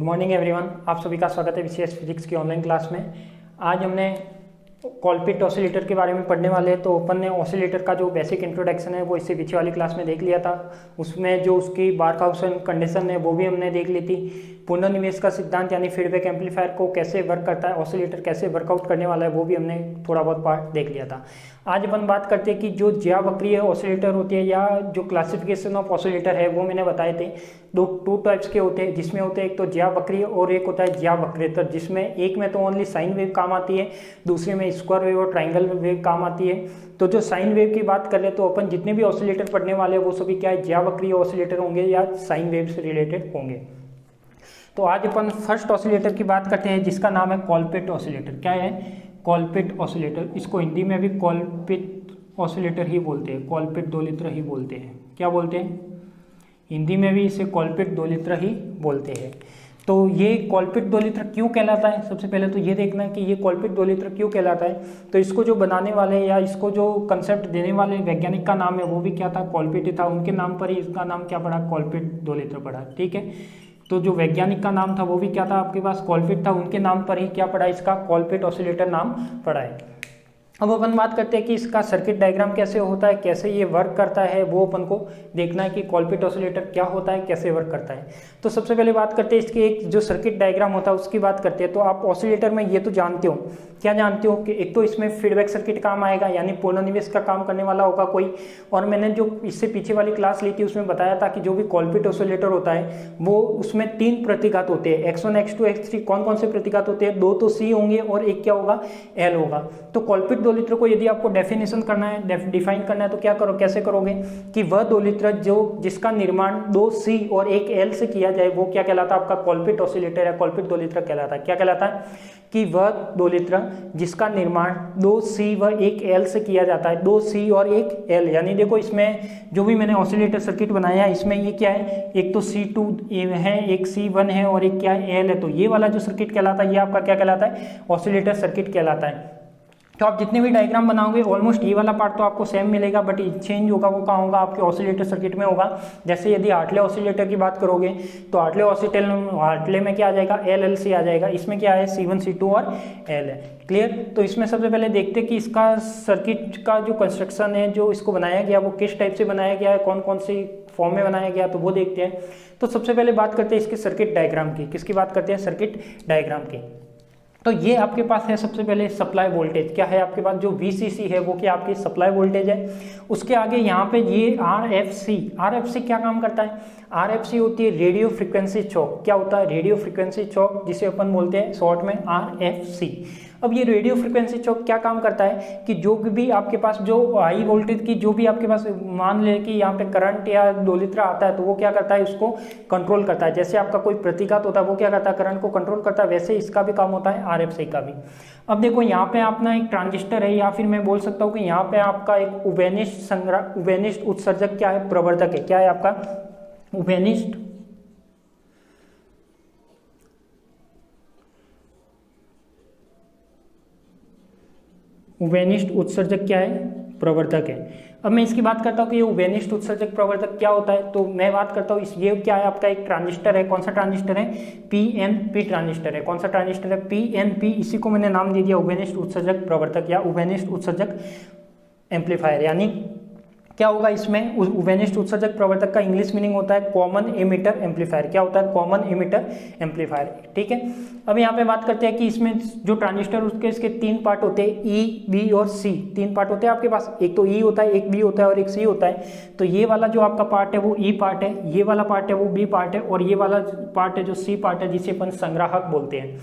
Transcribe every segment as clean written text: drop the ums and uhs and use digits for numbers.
Good morning everyone, आप सभी का स्वागत है विशेष फिजिक्स की ऑनलाइन क्लास में। आज हमने कॉलपिट ऑसिलेटर के बारे में पढ़ने वाले हैं। तो अपन ने ऑसिलेटर का जो बेसिक इंट्रोडक्शन है वो इससे पीछे वाली क्लास में देख लिया था। उसमें जो उसकी बार्कहाउसेन कंडीशन है वो भी हमने देख ली थी। पुनर्निवेश का सिद्धांत यानी फीडबैक एम्पलीफायर को कैसे वर्क करता है, ऑसिलेटर कैसे वर्कआउट करने वाला है, वो भी हमने थोड़ा बहुत पार्ट देख लिया था। आज अपन बात करते हैं कि जो ज्यावक्रीय ऑसिलेटर होती है या जो क्लासिफिकेशन ऑफ ऑसिलेटर है वो मैंने बताए थे। टू टाइप्स के होते हैं, जिसमें होते हैं एक तो ज्यावक्रीय और एक होता है ज्यावक्रेतर, जिसमें एक में तो ओनली साइन वेव काम आती है, दूसरे में स्क्वायर वेव और ट्राइंगल वेव काम आती है। तो जो साइन वेव की बात करें तो अपन जितने भी ऑसिलेटर पढ़ने वाले हैं वो सभी क्या है, ज्यावक्रीय ऑसिलेटर होंगे या साइन वेव से रिलेटेड होंगे। तो आज अपन फर्स्ट ऑसिलेटर की बात करते हैं जिसका नाम है कॉलपिट ऑसिलेटर। क्या है? कॉलपिट ऑसिलेटर। इसको हिंदी में भी कॉलपिट ऑसिलेटर ही बोलते हैं, कॉलपिट दोलित्र ही बोलते हैं। क्या बोलते हैं? हिंदी में भी इसे कॉलपिट दोलित्र ही बोलते हैं। तो ये कॉलपिट दोलित्र क्यों कहलाता है? सबसे पहले तो ये देखना है कि ये कॉलपिट दोलित्र क्यों कहलाता है। तो इसको जो बनाने वाले या इसको जो कंसेप्ट देने वाले वैज्ञानिक का नाम है वो भी क्या था? कॉलपिट ही था। उनके नाम पर ही इसका नाम क्या पड़ा? कॉलपिट दोलित्र पड़ा। ठीक है, तो जो वैज्ञानिक का नाम था वो भी क्या था आपके पास? कॉलपिट था। उनके नाम पर ही क्या पड़ा? इसका कॉलपिट ऑसिलेटर नाम पड़ा है। अब अपन बात करते हैं कि इसका सर्किट डायग्राम कैसे होता है, कैसे ये वर्क करता है, वो अपन को देखना है कि कॉलपिट ऑसिलेटर क्या होता है, कैसे वर्क करता है। तो सबसे पहले बात करते हैं इसकी एक जो सर्किट डायग्राम होता है उसकी बात करते हैं। तो आप ऑसिलेटर में ये तो जानते हो, क्या जानते हो कि एक तो इसमें फीडबैक सर्किट काम आएगा, यानी पुनर्निवेश का काम करने वाला होगा कोई। और मैंने जो इससे पीछे वाली क्लास ली थी उसमें बताया था कि जो भी कॉलपिट ऑसिलेटर होता है वो उसमें 3 प्रतिघात होते हैं, x1 x2 x3। कौन कौन से प्रतिघात होते हैं? 2 तो C होंगे और एक क्या होगा? L होगा। तो कॉलपिट दोलित्र को यदि आपको डेफिनेशन करना है, डिफाइन करना है, तो क्या करो, कैसे करोगे कि वह दोलित्र जो जिसका निर्माण 2 C और 1 L से किया जाए वो क्या कहलाता है? आपका कॉलपिट ऑसिलेटर या कॉलपिट दोलित्र कहलाता है। क्या कहलाता है? कि वह दोलित्र जिसका निर्माण 2 C व 1 L से किया जाता है, 2 C और 1 L। यानी देखो इसमें जो भी मैंने ऑसिलेटर सर्किट बनाया है इसमें ये क्या है, एक तो C2 है, एक C1 है और एक क्या है? L है। तो ये वाला जो सर्किट कहलाता है ये आपका क्या कहलाता है? ऑसिलेटर सर्किट कहलाता है। तो आप जितने भी डायग्राम बनाओगे ऑलमोस्ट ये वाला पार्ट तो आपको सेम मिलेगा, बट चेंज होगा वो कहाँ होगा? आपके ऑसिलेटर सर्किट में होगा। जैसे यदि हार्टले ऑसिलेटर की बात करोगे तो हार्टले में क्या आ जाएगा? LLC आ जाएगा। इसमें क्या है? C1 C2 और L है। क्लियर? तो इसमें सबसे पहले देखते हैं कि इसका सर्किट का जो कंस्ट्रक्शन है, जो इसको बनाया गया वो किस टाइप से बनाया गया है, कौन कौन सी फॉर्म में बनाया गया, तो वो देखते हैं। तो सबसे पहले बात करते हैं इसके सर्किट डायग्राम की। किसकी बात करते हैं? सर्किट डायग्राम की। तो ये आपके पास है सबसे पहले सप्लाई वोल्टेज। क्या है आपके पास? जो VCC है वो क्या आपकी सप्लाई वोल्टेज है। उसके आगे यहाँ पे ये RFC क्या काम करता है? RFC होती है रेडियो फ्रिक्वेंसी चौक। क्या होता है? रेडियो फ्रिक्वेंसी चौक, जिसे अपन बोलते हैं शॉर्ट में RFC। अब ये रेडियो फ्रिक्वेंसी चौक क्या काम करता है कि जो भी आपके पास जो हाई वोल्टेज की जो भी आपके पास मान ले कि यहाँ पे करंट या दोलित्र आता है तो वो क्या करता है? उसको कंट्रोल करता है। जैसे आपका कोई प्रतिघात होता है वो क्या करता है? करंट को कंट्रोल करता है। वैसे इसका भी काम होता है, RFC का भी। अब देखो यहाँ पे अपना एक ट्रांजिस्टर है, या फिर मैं बोल सकता हूँ कि यहाँ पे आपका एक उभयनिष्ठ उत्सर्जक क्या है? प्रवर्धक है। क्या है आपका? उभयनिष्ठ उत्सर्जक क्या है? प्रवर्धक है। अब मैं इसकी बात करता हूँ कि ये उभयनिष्ठ उत्सर्जक प्रवर्धक क्या होता है। तो मैं बात करता हूँ ये क्या है? आपका एक ट्रांजिस्टर है। कौन सा ट्रांजिस्टर है? PNP ट्रांजिस्टर है। कौन सा ट्रांजिस्टर है? PNP। इसी को मैंने नाम दे दिया उभयनिष्ठ उत्सर्जक प्रवर्धक या उभयनिष्ठ उत्सर्जक एम्पलीफायर। यानी क्या होगा इसमें? उभयनिष्ठ उत्सर्जक प्रवर्धक का इंग्लिश मीनिंग होता है कॉमन एमिटर एम्पलीफायर। क्या होता है? Common emitter amplifier. ठीक है, अब यहाँ पे बात करते हैं कि इसमें जो ट्रांजिस्टर उसके इसके 3 पार्ट होते हैं, E, B और C। 3 पार्ट होते हैं आपके पास। एक तो E होता है, एक B होता है और एक C होता है। तो ये वाला जो आपका पार्ट है वो E पार्ट है, ये वाला पार्ट है वो B पार्ट है, और ये वाला पार्ट है जो C पार्ट है, जिसे अपन संग्राहक बोलते हैं।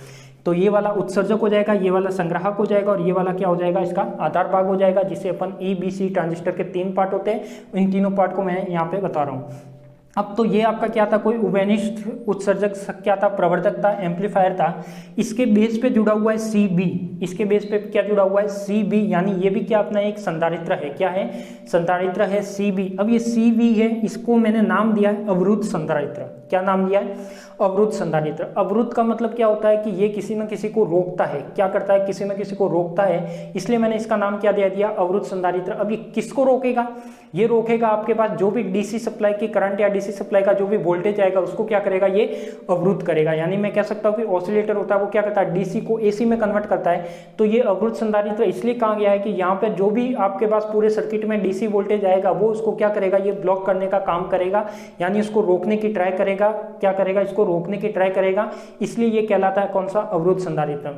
तो ये वाला उत्सर्जक हो जाएगा, ये वाला संग्राहक हो जाएगा, और ये वाला क्या हो जाएगा? इसका आधार भाग हो जाएगा, जिसे अपन EBC ट्रांजिस्टर के 3 पार्ट होते हैं। इन तीनों पार्ट को मैं यहाँ पे बता रहा हूँ। अब तो ये आपका क्या था? कोई उभयनिष्ठ उत्सर्जक क्या था? प्रवर्धक था, एम्पलीफायर था। इसके बेस पे जुड़ा हुआ है CB। इसके बेस पे क्या जुड़ा हुआ है? CB। यानी ये भी क्या अपना एक संधारित्र है। क्या है? संधारित्र है CB। अब ये CB है, इसको मैंने नाम दिया है अवरुद्ध संधारित्र। क्या नाम दिया है? अवरुद्ध संधारित्र। अवरुद्ध का मतलब क्या होता है कि ये किसी न किसी को रोकता है, क्या करता है? किसी न किसी को रोकता है, इसलिए मैंने इसका नाम क्या दे दिया? अवरुद्ध संधारित्र। अब ये किसको रोकेगा? ये रोकेगा आपके पास जो भी डीसी सप्लाई की करंट या डीसी सप्लाई का जो भी वोल्टेज आएगा उसको क्या करेगा? ये अवरुद्ध करेगा। यानी मैं कह सकता हूँ कि ऑसिलेटर होता है वो क्या करता है? डीसी को एसी में कन्वर्ट करता है। तो ये अवरुद्ध संधारित्र इसलिए कहा गया है कि यहाँ पे जो भी आपके पास पूरे सर्किट में डीसी वोल्टेज आएगा वो उसको क्या करेगा? ये ब्लॉक करने का काम करेगा, यानी उसको रोकने की ट्राई करेगा। क्या करेगा? इसको रोकने की ट्राई करेगा, इसलिए ये कहलाता है कौन सा? अवरुद्ध संधारित्र।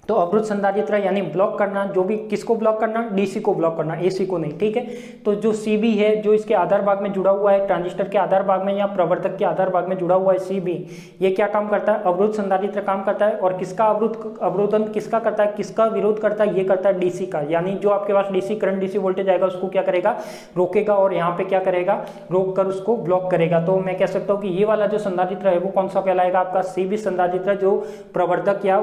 तो अवरुद्ध संधारित्र यानी ब्लॉक करना, जो भी किसको ब्लॉक करना? डीसी को ब्लॉक करना, एसी को नहीं, ठीक है। तो जो सीबी है, जो इसके आधार भाग में जुड़ा हुआ है, ट्रांजिस्टर के आधार भाग में या प्रवर्धक के आधार भाग में जुड़ा हुआ है सीबी, ये क्या काम करता है? अवरुद्ध संधारित्र काम करता है। और किसका अवरोधन किसका करता है? किसका विरोध करता है? ये करता है डीसी का। यानी जो आपके पास डीसी करंट, डीसी वोल्टेज आएगा उसको क्या करेगा? रोकेगा, और यहाँ पे क्या करेगा? रोक कर उसको ब्लॉक करेगा। तो मैं कह सकता हूँ कि ये वाला जो संधारित्र है वो कौन सा कहलाएगा? आपका सीबी संधारित्र, जो प्रवर्धक या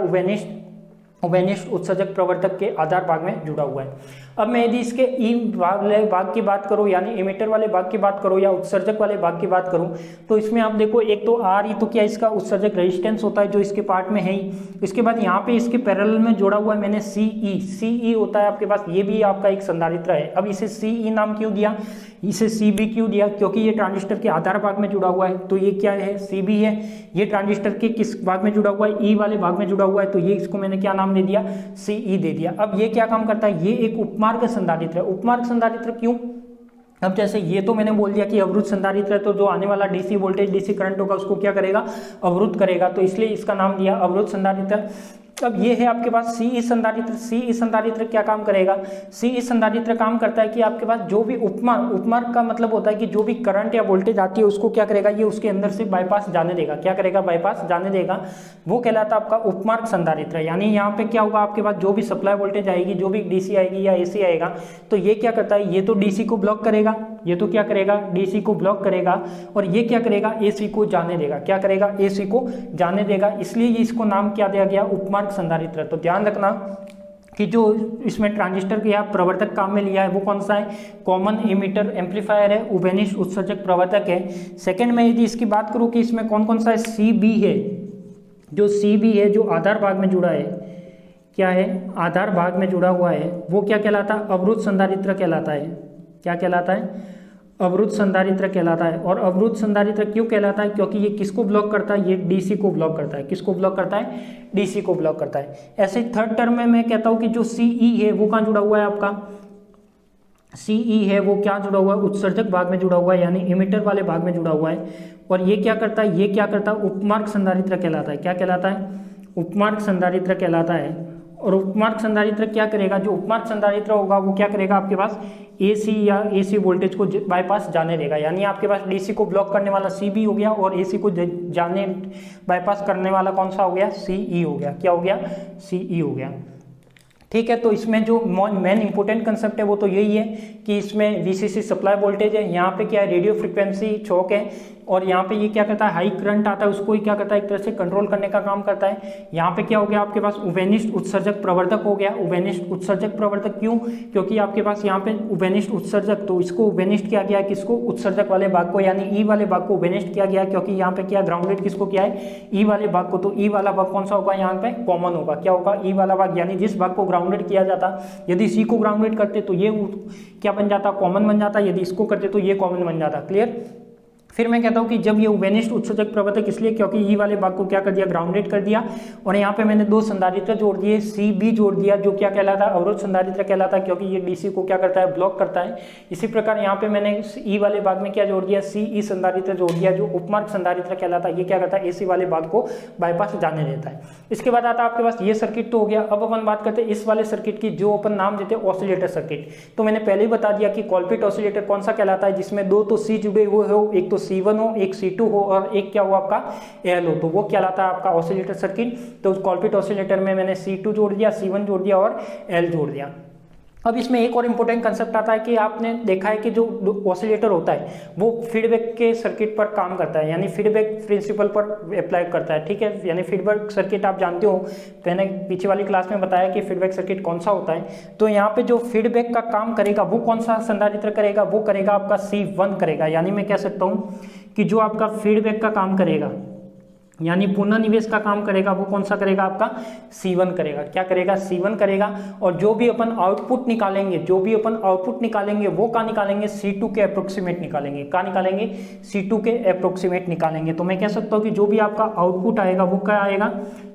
उभयनिष्ठ उत्सर्जक प्रवर्तक के आधार भाग में जुड़ा हुआ है। अब मैं यदि इसके ई भाग की बात करूं, यानी इमिटर वाले भाग की बात करूं या उत्सर्जक वाले भाग की बात करूं, तो इसमें आप देखो, एक तो आर ई, तो क्या इसका उत्सर्जक रेजिस्टेंस होता है जो इसके पार्ट में है ही। इसके बाद यहाँ पे इसके पैरेलल में जोड़ा हुआ है मैंने सीई होता है आपके पास, ये भी आपका एक संधारित्र है। अब इसे सीई नाम क्यों दिया, इसे सीबी क्यों दिया? क्योंकि ये ट्रांजिस्टर के आधार भाग में जुड़ा हुआ है, तो ये क्या है? सीबी है। ये ट्रांजिस्टर के किस भाग में जुड़ा हुआ है? ई वाले भाग में जुड़ा हुआ है, तो ये इसको मैंने क्या नाम दे दिया? सीई दे दिया। अब ये क्या काम करता है? ये एक उपमार्ग संधारित्र है। उपमार्ग संधारित्र क्यों? अब जैसे ये तो मैंने बोल दिया कि अवरुद्ध संधारित्र है, तो जो आने वाला डीसी वोल्टेज, डीसी करंट होगा उसको क्या करेगा? अवरुद्ध करेगा, तो इसलिए इसका नाम दिया अवरुद्ध संधारित्र। अब ये है आपके पास सीई संधारित्र। सीई संधारित्र क्या काम करेगा? सीई संधारित्र काम करता है कि आपके पास जो भी उपमार्ग का मतलब होता है कि जो भी करंट या वोल्टेज आती है उसको क्या करेगा? ये उसके अंदर से बाईपास जाने देगा। क्या करेगा? बाईपास जाने देगा। वो कहलाता है आपका उपमार्ग संधारित्र। यानी यहाँ पे क्या होगा? आपके पास जो भी सप्लाई वोल्टेज आएगी, जो भी डीसी आएगी या एसी आएगा, तो ये क्या करता है? ये तो डीसी को ब्लॉक करेगा, ये तो क्या करेगा? डीसी को ब्लॉक करेगा, और ये क्या करेगा? एसी को जाने देगा। क्या करेगा? एसी को जाने देगा। इसलिए ये इसको नाम क्या दिया गया? उपमार्ग संधारित्र। तो ध्यान रखना कि जो इसमें ट्रांजिस्टर के या प्रवर्धक काम में लिया है वो कौन सा है? कॉमन इमिटर एम्पलीफायर है, उभयनिष्ठ उत्सर्जक प्रवर्धक है। सेकंड में यदि इसकी बात करूं कि इसमें कौन कौन सा है? सीबी है। जो सीबी है, जो आधार भाग में जुड़ा है, क्या है? आधार भाग में जुड़ा हुआ है, वो क्या कहलाता है? अवरुद्ध संधारित्र कहलाता है। क्या कहलाता है? अवरुद्ध संधारित्र कहलाता है। और अवरुद्ध संधारित्र क्यों कहलाता है? क्योंकि ये किसको ब्लॉक करता है? ये डीसी को ब्लॉक करता है। किसको ब्लॉक करता है? डीसी को ब्लॉक करता है। ऐसे थर्ड टर्म में मैं कहता हूं कि जो सीई है वो कहाँ जुड़ा हुआ है? आपका सीई है वो क्या जुड़ा हुआ है? उत्सर्जक भाग में जुड़ा हुआ है, यानी इमिटर वाले भाग में जुड़ा हुआ है। और ये क्या करता है? ये क्या करता है? उपमार्ग संधारित्र कहलाता है। क्या कहलाता है? उपमार्ग संधारित्र कहलाता है। और उपमार्ग संधारित्र क्या करेगा? जो उपमार्ग संधारित्र होगा वो क्या करेगा? आपके पास एसी या एसी वोल्टेज को बाईपास जाने देगा। यानी आपके पास डीसी को ब्लॉक करने वाला सीबी हो गया, और एसी को जाने बाईपास करने वाला कौन सा हो गया? सीई हो गया। क्या हो गया? सीई हो गया। ठीक है। तो इसमें जो मेन इंपॉर्टेंट कंसेप्ट है वो तो यही है कि इसमें वीसीसी सप्लाई वोल्टेज है, यहाँ पे क्या है? रेडियो फ्रिक्वेंसी चौक है, और यहाँ पे ये क्या करता है? हाई करंट आता है उसको ही क्या करता है? एक तरह से कंट्रोल करने का काम करता है। यहाँ पे क्या हो गया? आपके पास उभयनिष्ठ उत्सर्जक प्रवर्धक हो गया। उभयनिष्ठ उत्सर्जक प्रवर्धक क्यों? क्योंकि आपके पास यहाँ पे उभयनिष्ठ उत्सर्जक, तो इसको उभयनिष्ठ किया गया, किसको? उत्सर्जक वाले भाग को, यानी ई वाले भाग को उभयनिष्ठ किया गया, क्योंकि यहाँ पे क्या ग्राउंडेड किसको किया है? ई वाले भाग को। तो ई वाला भाग कौन सा होगा? यहाँ पे कॉमन होगा। क्या होगा? ई वाला भाग, यानी जिस भाग को ग्राउंडेड किया जाता, यदि सी को ग्राउंडेड करते तो ये क्या बन जाता? कॉमन बन जाता। यदि इसको करते तो ये कॉमन बन जाता। क्लियर? फिर मैं कहता हूं कि जब ये उभयनिष्ठ उत्सर्जक प्रवर्धक, इसलिए क्योंकि ई वाले भाग को क्या कर दिया? ग्राउंडेड कर दिया। और यहाँ पे मैंने दो संधारित्र जोड़ दिए, सी बी जोड़ दिया, जो क्या कहलाता है? अवरुद्ध संधारित्र कहलाता है, क्योंकि ये डीसी को क्या करता है? ब्लॉक करता है। इसी प्रकार यहाँ पे मैंने ई वाले भाग में क्या जोड़ दिया? सीई संधारित्र जोड़ दिया, जो उपमार्ग संधारित्र कहलाता है। ये क्या करता है? एसी वाले भाग को बाईपास जाने देता है। इसके बाद आता है आपके पास ये सर्किट तो हो गया। अब अपन बात करते हैं इस वाले सर्किट की, जो अपन नाम देते हैं ऑसिलेटर सर्किट। तो मैंने पहले ही बता दिया कि कॉलपिट ऑसिलेटर कौन सा कहलाता है? जिसमें दो तो सी जुड़े हुए हो, एक तो C1 हो, एक C2 हो, और एक क्या हो आपका? L हो, तो वो कहलाता है आपका ऑसिलेटर सर्किट। तो कॉलपिट ऑसिलेटर में मैंने C2 जोड़ दिया, C1 जोड़ दिया और L जोड़ दिया। अब इसमें एक और इम्पोर्टेंट कंसेप्ट आता है कि आपने देखा है कि जो ऑसिलेटर होता है वो फीडबैक के सर्किट पर काम करता है, यानी फीडबैक प्रिंसिपल पर अप्लाई करता है। ठीक है, यानी फीडबैक सर्किट आप जानते हो, मैंने पीछे वाली क्लास में बताया कि फीडबैक सर्किट कौन सा होता है। तो यहाँ पे जो फीडबैक का काम करेगा वो कौन सा संधारित्र करेगा? वो करेगा आपका C1 करेगा। यानी मैं कह सकता हूँ कि जो आपका फीडबैक का काम करेगा यानी पुनर्निवेश का काम करेगा वो कौन सा करेगा, आपका C1 करेगा। क्या करेगा, C1 करेगा। और जो भी अपन आउटपुट निकालेंगे वो का निकालेंगे, C2 के अप्रोक्सीमेट निकालेंगे। का निकालेंगे, C2 के अप्रोक्सीमेट निकालेंगे। तो मैं कह सकता हूँ कि जो भी आपका आउटपुट आएगा वो क्या आएगा,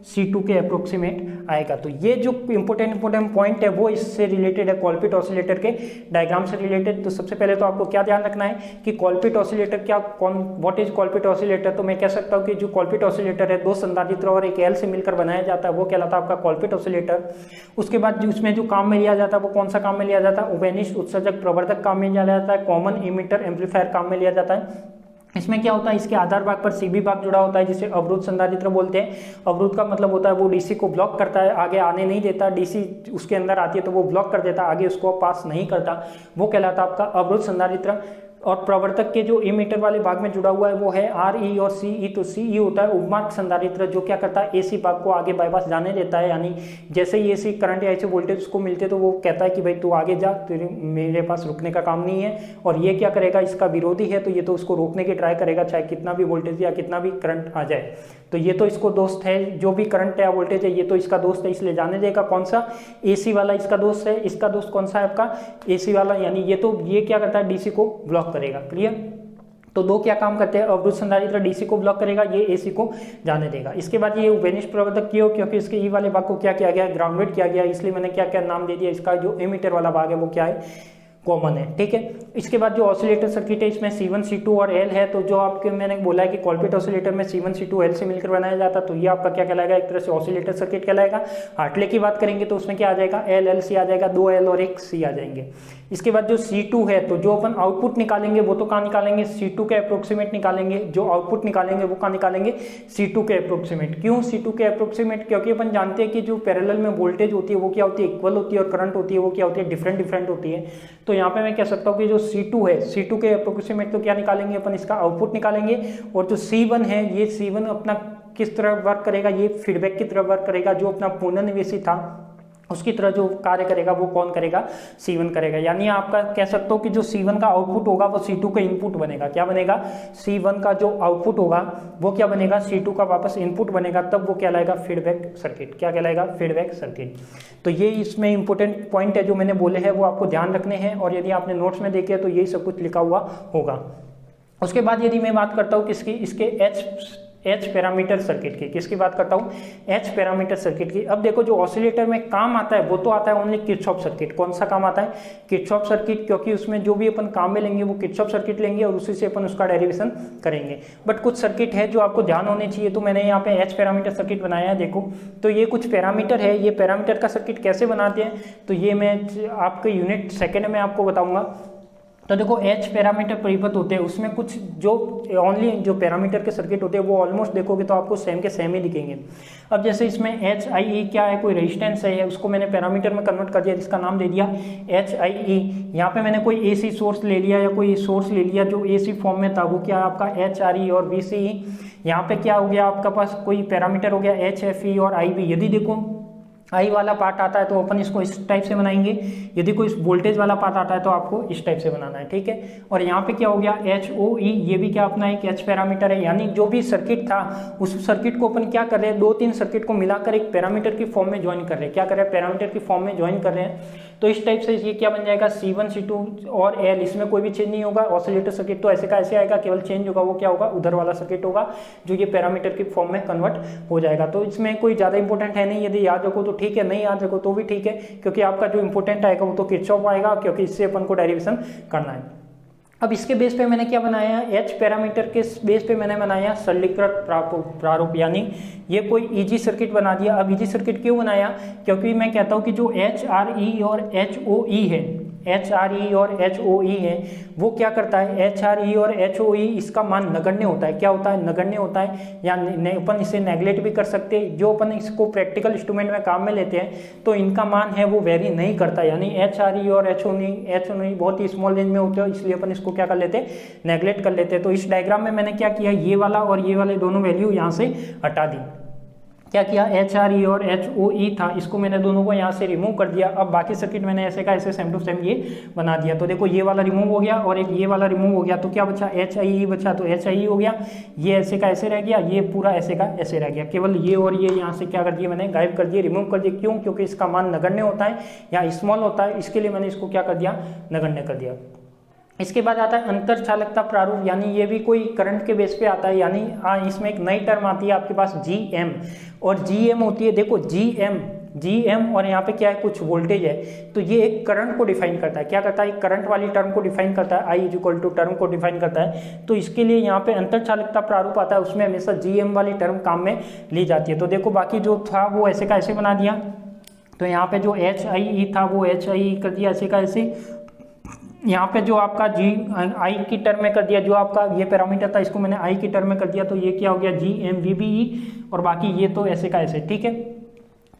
C2 के अप्रोक्सीमेट आएगा। तो ये जो इंपॉर्टेंट पॉइंट है वो इससे रिलेटेड है, कॉलपिट ऑसिलेटर के डायग्राम से रिलेटेड। तो सबसे पहले तो आपको क्या ध्यान रखना है कि कॉलपिट ऑसिलेटर व्हाट इज कॉलपिट ऑसिलेटर। तो मैं कह सकता हूँ कि जो कॉलपिट ऑसिलेटर है 2 संधारित्र और एक एल से मिलकर बनाया जाता है, वो कहलाता है आपका कॉलपिट ऑसिलेटर। उसके बाद उसमें जो काम में लिया जाता है वो कौन सा काम में लिया जाता है, उभयनिष्ठ उत्सर्जक प्रवर्धक काम में लिया जाता है, कॉमन इमिटर एम्पलीफायर काम में लिया जाता है। इसमें क्या होता है, इसके आधार भाग पर सीबी भाग जुड़ा होता है जिसे अवरुद्ध संधारित्र बोलते हैं। अवरुद्ध का मतलब होता है वो डीसी को ब्लॉक करता है, आगे आने नहीं देता। डीसी उसके अंदर आती है तो वो ब्लॉक कर देता, आगे उसको पास नहीं करता, वो कहलाता है आपका अवरुद्ध संधारित्र। और प्रवर्तक के जो एमीटर वाले भाग में जुड़ा हुआ है वो है RE और CE। तो CE होता है उपमार्ग संधारित्र, जो क्या करता है AC भाग को आगे बाईपास जाने देता है। यानी जैसे ही AC करंट या ऐसे वोल्टेज उसको मिलते तो वो कहता है कि भाई तू आगे जा, तेरे मेरे पास रुकने का काम नहीं है। और ये क्या करेगा, इसका विरोधी है तो ये तो उसको रोकने की ट्राई करेगा, चाहे कितना भी वोल्टेज या कितना भी करंट आ जाए। तो ये तो इसको दोस्त है, जो भी करंट या वोल्टेज है ये तो इसका दोस्त है, इसलिए जाने देगा। कौन सा, AC वाला इसका दोस्त है। इसका दोस्त कौन सा है आपका, AC वाला। यानी ये क्या करता है, DC को ब्लॉक करेगा। क्लियर। तो 2 क्या काम करते हैं, अवरुद्ध संधारित्र DC को ब्लॉक करेगा, ये AC को जाने देगा। इसके बाद ये उभयनिष्ठ प्रवर्धक क्यों, क्योंकि इसके ई वाले भाग को क्या किया गया, ग्राउंडेड किया गया, इसलिए मैंने क्या क्या नाम दे दिया। इसका जो एमीटर वाला भाग है वो क्या है, कॉमन है। ठीक है। इसके बाद जो ऑसिलेटर सर्किट है इसमें C1 C2 और L है। तो जो आपके मैंने बोला है कि कॉलपिट ऑसिलेटर में C1 C2 L से मिलकर बनाया जाता, तो ये आपका क्या कहलाएगा, एक तरह से ऑसिलेटर सर्किट कहलाएगा। हार्टले की बात करेंगे तो उसमें क्या आ जाएगा, LLC आ जाएगा, 2 L और 1 C आ जाएंगे। इसके बाद जो C2 है, तो जो अपन आउटपुट निकालेंगे वो तो कहाँ निकालेंगे, C2 के अप्रोक्सीमेट निकालेंगे। जो आउटपुट निकालेंगे वो कहाँ निकालेंगे, C2 के अप्रोक्सीमेट। क्यों C2 के अप्रोक्सीमेट, क्योंकि अपन जानते हैं कि जो पैरेलल में वोल्टेज होती है वो क्या होती है, इक्वल होती है, और करंट होती है वो क्या होती है, डिफरेंट होती है। तो यहाँ पे मैं कह सकता हूँ कि जो C2 है, C2 के अप्रोक्सीमेट तो क्या निकालेंगे अपन, इसका आउटपुट निकालेंगे। और जो C1 है, ये C1 अपना किस तरह वर्क करेगा, ये फीडबैक की तरह वर्क करेगा। जो अपना पुनर्निवेशी था उसकी तरह जो कार्य करेगा वो कौन करेगा, C1 करेगा। यानी आपका कह सकते हो कि जो C1 का आउटपुट होगा वो C2 का इनपुट बनेगा। क्या बनेगा, C1 का जो आउटपुट होगा वो क्या बनेगा, C2 का वापस इनपुट बनेगा, तब वो कहलाएगा फीडबैक सर्किट। क्या कहलाएगा, फीडबैक सर्किट। तो ये इसमें इंपॉर्टेंट पॉइंट है जो मैंने बोले हैं वो आपको ध्यान रखने हैं। और यदि आपने नोट्स में देखे तो यही सब कुछ लिखा हुआ होगा। उसके बाद यदि मैं बात करता हूँ किसकी, इसके H पैरामीटर सर्किट की, किसकी बात करता हूँ, H पैरामीटर सर्किट की। अब देखो जो ऑसिलेटर में काम आता है वो तो आता है ओनली किरचॉफ सर्किट। कौन सा काम आता है, किरचॉफ सर्किट, क्योंकि उसमें जो भी अपन काम में लेंगे वो किरचॉफ सर्किट लेंगे और उसी से अपन उसका डेरिवेशन करेंगे। बट कुछ सर्किट है जो आपको ध्यान होने चाहिए, तो मैंने यहाँ पे H पैरामीटर सर्किट बनाया है। देखो तो ये कुछ पैरामीटर है, ये पैरामीटर का सर्किट कैसे बनाते हैं तो ये मैं आपके यूनिट सेकेंड में आपको बताऊंगा। तो देखो H पैरामीटर परिपथ होते हैं, उसमें कुछ जो ओनली जो पैरामीटर के सर्किट होते हैं वो ऑलमोस्ट देखोगे तो आपको सेम के सेम ही दिखेंगे। अब जैसे इसमें HIE क्या है, कोई रेजिस्टेंस है, उसको मैंने पैरामीटर में कन्वर्ट कर दिया, जिसका नाम दे दिया HIE। यहाँ पे मैंने कोई AC सोर्स ले लिया या कोई सोर्स ले लिया जो AC फॉर्म में था, वो क्या है आपका HRE और VCE। यहाँ पे क्या हो गया, आपका पास कोई पैरामीटर हो गया HFE और IB। यदि देखो आई वाला पार्ट आता है तो अपन इसको इस टाइप से बनाएंगे, यदि कोई वोल्टेज वाला पार्ट आता है तो आपको इस टाइप से बनाना है। ठीक है। और यहाँ पे क्या हो गया HOE, ये भी क्या अपना एक H पैरामीटर है। यानी जो भी सर्किट था उस सर्किट को अपन क्या कर रहे हैं, 2-3 सर्किट को मिलाकर एक पैरामीटर की फॉर्म में ज्वाइन कर रहे हैं। क्या कर रहे हैं, पैरामीटर की फॉर्म में ज्वाइन कर रहे हैं। तो इस टाइप से ये क्या बन जाएगा, C1 C2 और L, इसमें कोई भी चेंज नहीं होगा। ऑसिलेटर सर्किट तो ऐसे का ऐसे आएगा, केवल चेंज होगा वो क्या होगा, उधर वाला सर्किट होगा जो ये पैरामीटर की फॉर्म में कन्वर्ट हो जाएगा। तो इसमें कोई ज़्यादा इंपॉर्टेंट है नहीं, यदि याद रखो तो ठीक है, नहीं याद रखो तो भी ठीक है, क्योंकि आपका जो इंपॉर्टेंट आएगा वो तो किरचॉफ आएगा, क्योंकि इससे अपन को डेरिवेशन करना है। अब इसके बेस पे मैंने क्या बनाया, H पैरामीटर के बेस पे मैंने बनाया सरलीकृत प्रारूप, यानी ये कोई इजी सर्किट बना दिया। अब इजी सर्किट क्यों बनाया, क्योंकि मैं कहता हूँ कि जो HRE और HOE है, HRE और HOE है, वो क्या करता है, HRE और HOE इसका मान नगण्य होता है। क्या होता है, नगण्य होता है, या अपन इसे नेगलेक्ट भी कर सकते हैं। जो अपन इसको प्रैक्टिकल इंस्ट्रूमेंट में काम में लेते हैं तो इनका मान है वो वेरी नहीं करता, यानी HRE और HOE बहुत ही स्मॉल रेंज में होते हैं, इसलिए अपन इसको क्या कर लेते हैं, नेगलेक्ट कर लेते हैं। तो इस डायग्राम में मैंने क्या किया, ये वाला और ये वाले दोनों वैल्यू यहाँ से हटा दी। क्या किया, एच आर ई और एच ओ ई था, इसको मैंने दोनों को यहाँ से रिमूव कर दिया। अब बाकी सर्किट मैंने ऐसे का ऐसे सेम टू सेम ये बना दिया। तो देखो ये वाला रिमूव हो गया और एक ये वाला रिमूव हो गया, तो क्या बचा, एच आई ई बचा, तो एच आई ई हो गया, ये ऐसे का ऐसे रह गया, ये पूरा ऐसे का ऐसे रह गया, केवल ये और ये यहाँ से क्या कर दिया मैंने, गायब कर दिया, रिमूव कर दिया। क्यों, क्योंकि इसका मान नगण्य होता है या स्मॉल होता है, इसके लिए मैंने इसको क्या कर दिया, नगण्य कर दिया। इसके बाद आता है अंतर चालकता प्रारूप, यानी ये भी कोई करंट के बेस पे आता है, यानी इसमें एक नई टर्म आती है आपके पास GM, और GM होती है, देखो GM और यहाँ पे क्या है, कुछ वोल्टेज है, तो ये एक करंट को डिफाइन करता है। क्या करता है, करंट वाली टर्म को डिफाइन करता है, I इक्वल टू टर्म को डिफाइन करता है। तो इसके लिए यहाँ पे अंतर चालकता प्रारूप आता है, उसमें हमेशा GM वाली टर्म काम में ली जाती है। तो देखो बाकी जो था वो ऐसे का ऐसे बना दिया, तो यहाँ पे जो HIE था वो HIE कर दिया ऐसे का ऐसे, यहाँ पे जो आपका I की टर्म में कर दिया, जो आपका ये पैरामीटर था इसको मैंने I की टर्म में कर दिया, तो ये क्या हो गया, GMVBE, और बाकी ये तो ऐसे का ऐसे, ठीक है।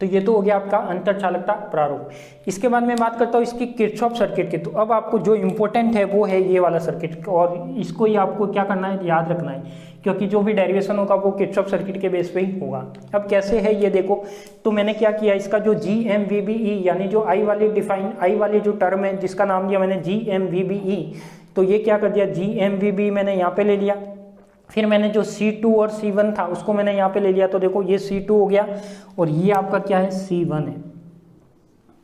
तो ये तो हो गया आपका अंतर चालकता प्रारूप। इसके बाद मैं बात करता हूँ इसकी किरचॉफ सर्किट की। तो अब आपको जो इम्पोर्टेंट है वो है ये वाला सर्किट, और इसको ही आपको क्या करना है, याद रखना है, क्योंकि जो भी डेरिवेशन होगा वो किरचॉफ सर्किट के बेस पे ही होगा। अब कैसे है ये देखो, तो मैंने क्या किया, इसका जो GMVBE यानी जो I वाली जो टर्म है जिसका नाम दिया मैंने GMVBE, तो ये क्या कर दिया, GMVBE मैंने यहाँ पे ले लिया। फिर मैंने जो C2 और C1 था उसको मैंने यहाँ पे ले लिया, तो देखो ये C2 हो गया और ये आपका क्या है, C1 है,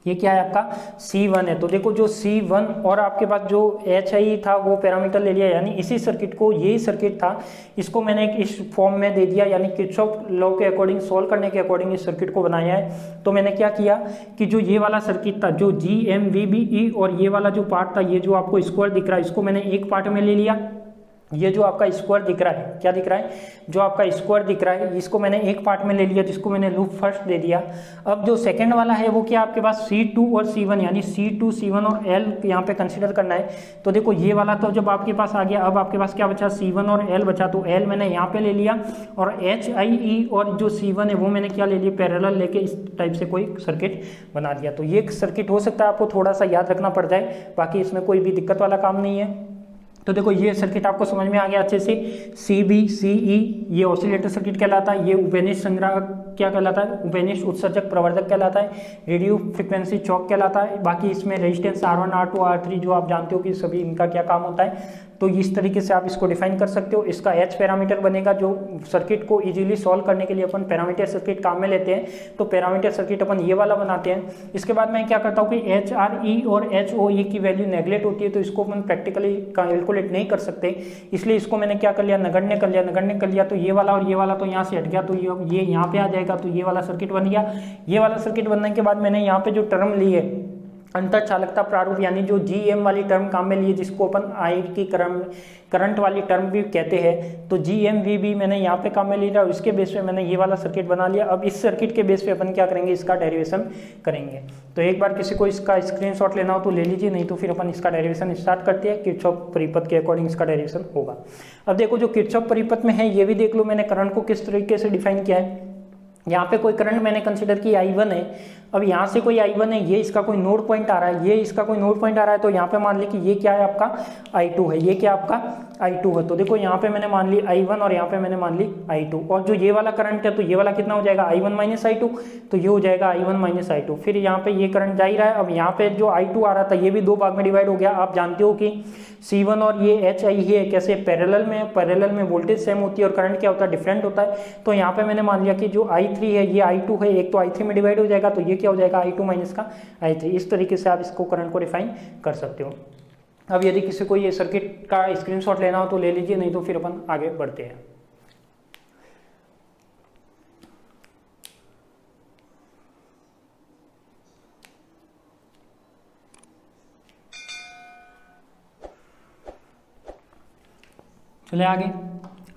ये क्या है आपका C1 है। तो देखो जो C1 और आपके पास जो HI था वो पैरामीटर ले लिया, यानी इसी सर्किट को, यही सर्किट था, इसको मैंने एक इस फॉर्म में दे दिया, यानी किरचॉफ लॉ के अकॉर्डिंग सॉल्व करने के अकॉर्डिंग इस सर्किट को बनाया है। तो मैंने क्या किया कि जो ये वाला सर्किट था, जो GMVBE और ये वाला जो पार्ट था, ये जो आपको स्क्वायर दिख रहा है, इसको मैंने एक पार्ट में ले लिया। ये जो आपका स्क्वायर दिख रहा है, क्या दिख रहा है, जो आपका स्क्वायर दिख रहा है, इसको मैंने एक पार्ट में ले लिया, जिसको मैंने लूप फर्स्ट दे दिया। अब जो सेकंड वाला है वो क्या, आपके पास C2 और C1, यानी C2, C1 और L यहाँ पे कंसीडर करना है। तो देखो ये वाला तो जब आपके पास आ गया, अब आपके पास क्या बचा, C1 और L बचा, तो L मैंने यहाँ पे ले लिया, और HIE और जो C1 है वो मैंने क्या ले लिया, पैरेलल लेके इस टाइप से कोई सर्किट बना दिया। तो ये सर्किट हो सकता है आपको थोड़ा सा याद रखना पड़ जाए, बाकी इसमें कोई भी दिक्कत वाला काम नहीं है। तो देखो ये सर्किट आपको समझ में आ गया अच्छे से। CBCE ये ऑसिलेटर सर्किट कहलाता है, ये उपेनिश संग्रह क्या कहलाता है, उपेनिश उत्सर्जक प्रवर्धक कहलाता है, रेडियो फ्रिक्वेंसी चौक कहलाता है। बाकी इसमें रेजिस्टेंस R1, R2, R3 जो आप जानते हो कि सभी इनका क्या काम होता है। तो इस तरीके से आप इसको डिफाइन कर सकते हो। इसका H पैरामीटर बनेगा, जो सर्किट को इजीली सॉल्व करने के लिए अपन पैरामीटर सर्किट काम में लेते हैं, तो पैरामीटर सर्किट अपन ये वाला बनाते हैं। इसके बाद मैं क्या करता हूँ कि HRE और HOE की वैल्यू नेगलेक्ट होती है, तो इसको अपन प्रैक्टिकली कैलकुलेट नहीं कर सकते, इसलिए इसको मैंने क्या कर लिया, नगण्य कर लिया। तो ये वाला और ये वाला तो यहाँ से हट गया, तो ये यहाँ पे आ जाएगा, तो ये वाला सर्किट बन गया। ये वाला सर्किट बनने के बाद मैंने यहाँ पे जो टर्म ली है अंतर चालकता प्रारूप, यानी जो GM वाली टर्म काम में लिए, जिसको अपन I की करंट वाली टर्म भी कहते हैं, तो GMVB मैंने यहाँ पे काम में लिया, और इसके बेस पे मैंने ये वाला सर्किट बना लिया। अब इस सर्किट के बेस पे अपन क्या करेंगे, इसका डेरिवेशन करेंगे। तो एक बार किसी को इसका स्क्रीनशॉट लेना हो तो ले लीजिए, नहीं तो फिर अपन इसका डेरिवेशन स्टार्ट करते हैं। किरचॉफ परिपथ के अकॉर्डिंग इसका डेरिवेशन होगा। अब देखो जो किरचॉफ परिपथ में है ये भी देख लो, मैंने करंट को किस तरीके से डिफाइन किया है। यहाँ पे कोई करंट मैंने कंसिडर की I1 है। अब यहाँ से कोई I1 है, ये इसका कोई नोड पॉइंट आ रहा है, ये इसका कोई नोड पॉइंट आ रहा है, तो यहाँ पे मान ली कि ये क्या है आपका I2 है, ये क्या आपका I2 है। तो देखो यहाँ पे मैंने मान ली I1 और यहाँ पे मैंने मान ली I2, और जो ये वाला करंट है तो ये वाला कितना हो जाएगा, I1 माइनस I2, तो ये हो जाएगा I1 माइनस I2। फिर यहाँ पे ये करंट जा ही रहा है। अब यहाँ पे जो I2 आ रहा था ये भी दो भाग में डिवाइड हो गया। आप जानते हो कि C1 और ये HI है कैसे पैरेलल में वोल्टेज सेम होती है और करंट क्या होता है, डिफरेंट होता है। तो यहाँ पे मैंने मान लिया कि जो I3 है ये I2 है, एक तो I3 में डिवाइड हो जाएगा, तो ये क्या हो जाएगा I2 माइनस का I3। इस तरीके से आप इसको करंट को डिफाइन कर सकते हो। अब यदि किसी को ये सर्किट का स्क्रीनशॉट लेना हो तो ले लीजिए, नहीं तो फिर अपन आगे बढ़ते हैं। चले आगे।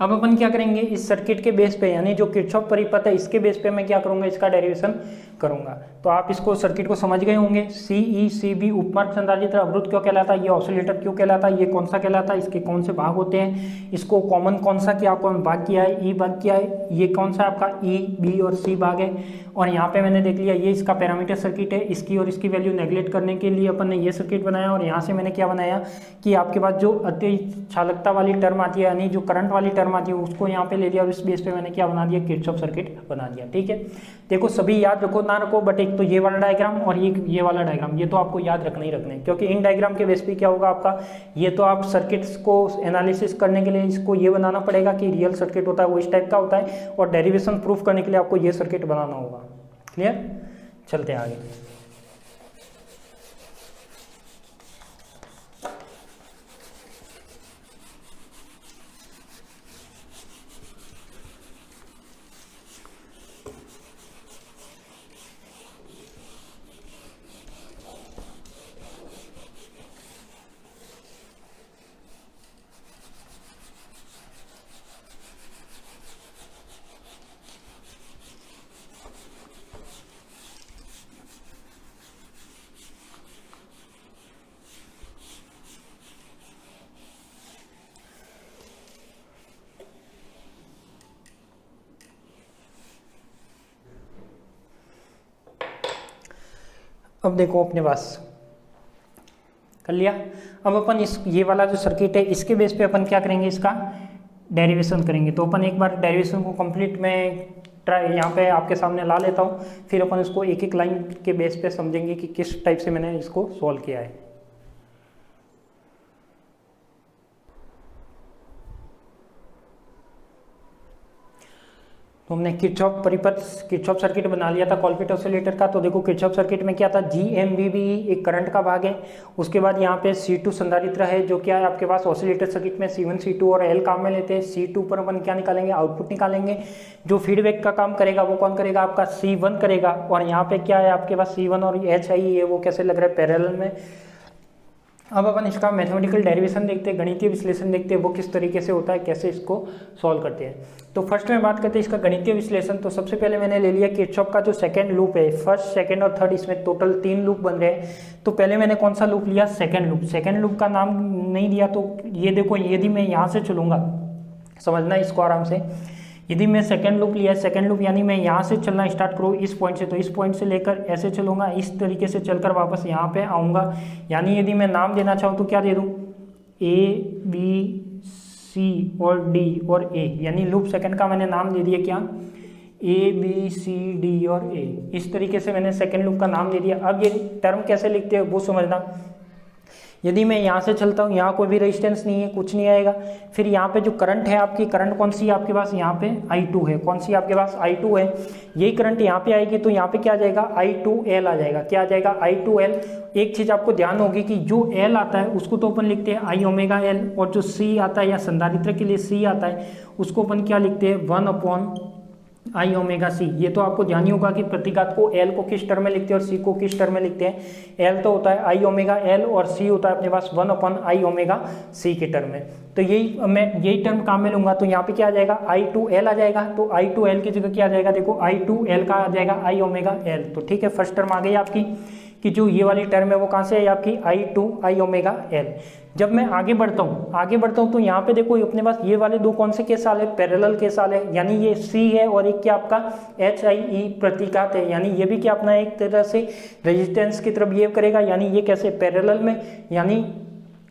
अब अपन क्या करेंगे, इस सर्किट के बेस पे, यानी जो किरचॉफ परिपथ है इसके बेस पे मैं क्या करूंगा, इसका डेरिवेशन करूंगा। तो आप इसको सर्किट को समझ गए होंगे। CECB उपमार्ग संधारित्र अवरुद्ध क्यों कहलाता है, ये ऑसिलेटर क्यों कहलाता है, ये कौन सा कहलाता है, इसके कौन से भाग होते हैं, इसको कॉमन कौन सा क्या कौन भाग किया है, E भाग किया है, ये कौन सा आपका E, B और C भाग है। और यहाँ पे मैंने देख लिया ये इसका पैरामीटर सर्किट है, इसकी और इसकी वैल्यू नेगलेक्ट करने के लिए अपन ने ये सर्किट बनाया। और यहाँ से मैंने क्या बनाया कि आपके पास जो अति चालकता वाली टर्म आती है, यानी जो करंट वाली टर्म टर्म आती है उसको यहाँ पे ले लिया और इस बेस पे मैंने क्या बना दिया, किरचॉफ सर्किट बना दिया। ठीक है, देखो सभी याद रखो ना रखो, बट एक तो ये वाला डायग्राम और ये वाला डायग्राम, ये तो आपको याद रखना ही रखना है, क्योंकि इन डायग्राम के बेस पे क्या होगा आपका, ये तो आप सर्किट्स को एनालिसिस करने के लिए इसको ये बनाना पड़ेगा कि रियल सर्किट होता है वो इस टाइप का होता है, और डेरिवेशन प्रूफ करने के लिए आपको ये सर्किट बनाना होगा। क्लियर, चलते हैं आगे। अब देखो अपने पास कर लिया। अब अपन इस ये वाला जो सर्किट है इसके बेस पे अपन क्या करेंगे, इसका डेरिवेशन करेंगे। तो अपन एक बार डेरिवेशन को कंप्लीट में ट्राई यहाँ पे आपके सामने ला लेता हूँ, फिर अपन इसको एक एक लाइन के बेस पे समझेंगे कि किस टाइप से मैंने इसको सॉल्व किया है। तो हमने किरचॉफ परिपथ, किरचॉफ सर्किट बना लिया था कॉलपिट ऑसिलेटर का। तो देखो किरचॉफ सर्किट में क्या था, GMVB एक करंट का भाग है, उसके बाद यहाँ पे C2 संधारित्र है, जो क्या है आपके पास ऑसिलेटर सर्किट में C1 C2 और L काम में लेते हैं। C2 पर अपन क्या निकालेंगे, आउटपुट निकालेंगे। जो फीडबैक का काम करेगा वो कौन करेगा, आपका C1 करेगा। और यहाँ पे क्या है आपके पास C1 और HI है, वो कैसे लग रहा है, पैरेलल में। अब अपन इसका मैथमेटिकल डेरिवेशन देखते हैं, गणितीय विश्लेषण देखते हैं वो किस तरीके से होता है, कैसे इसको सॉल्व करते हैं। तो फर्स्ट में बात करते हैं इसका गणितीय विश्लेषण। तो सबसे पहले मैंने ले लिया किरचॉफ का जो सेकंड लूप है, फर्स्ट सेकंड और थर्ड, इसमें टोटल 3 लूप बन रहे हैं। तो पहले मैंने कौन सा लूप लिया, सेकंड लूप। सेकंड लूप का नाम नहीं दिया, तो ये देखो यदि मैं यहाँ से चलूँगा, समझना इसको आराम से, यदि मैं सेकंड लूप लिया, सेकंड लूप यानी मैं यहाँ से चलना स्टार्ट करूँ इस पॉइंट से, तो इस पॉइंट से लेकर ऐसे चलूँगा, इस तरीके से चलकर वापस यहाँ पे आऊँगा। यानी यदि मैं नाम देना चाहूँ तो क्या दे दूँ, ABC और D और A, यानी लूप सेकंड का मैंने नाम दे दिया क्या, ABCD और A। इस तरीके से मैंने सेकंड लूप का नाम दे दिया। अब ये टर्म कैसे लिखते हैं वो समझना। यदि मैं यहाँ से चलता हूँ, यहाँ कोई भी रेजिस्टेंस नहीं है, कुछ नहीं आएगा। फिर यहाँ पे जो करंट है आपकी, करंट कौन सी है आपके पास, यहाँ पे I2 है। कौन सी आपके पास, I2 है। यही करंट यहाँ पे आएगी तो यहाँ पे क्या आ जाएगा, I2L आ जाएगा। क्या आ जाएगा, I2L। एक चीज आपको ध्यान होगी कि जो L आता है उसको तो अपन लिखते हैं I⍵L, और जो C आता है या संधारित्र के लिए C आता है उसको अपन क्या लिखते हैं, 1/I⍵C। ये तो आपको ध्यान ही होगा कि प्रतीकात को L को किस टर्म में लिखते हैं और C को किस टर्म में लिखते हैं। L तो होता है I⍵L और C होता है अपने पास 1/I⍵C के टर्म में। तो यही मैं यही टर्म काम में लूंगा, तो यहाँ पे क्या आ जाएगा, I2L आ जाएगा। तो I2L की जगह क्या आ जाएगा, देखो I2L का आ जाएगा I⍵L। तो ठीक है, फर्स्ट टर्म आ गई आपकी कि जो ये वाली टर्म है वो कहाँ से है आपकी, I2I⍵L। जब मैं आगे बढ़ता हूँ तो यहाँ पे देखो अपने पास ये वाले दो कौन से केस साल है, पैरेलल के साल है। यानी ये C है और एक क्या आपका HIE प्रतीकात है, यानी ये भी क्या अपना एक तरह से रेजिस्टेंस की तरफ बिहेव करेगा। यानी ये कैसे, पैरेलल में, यानी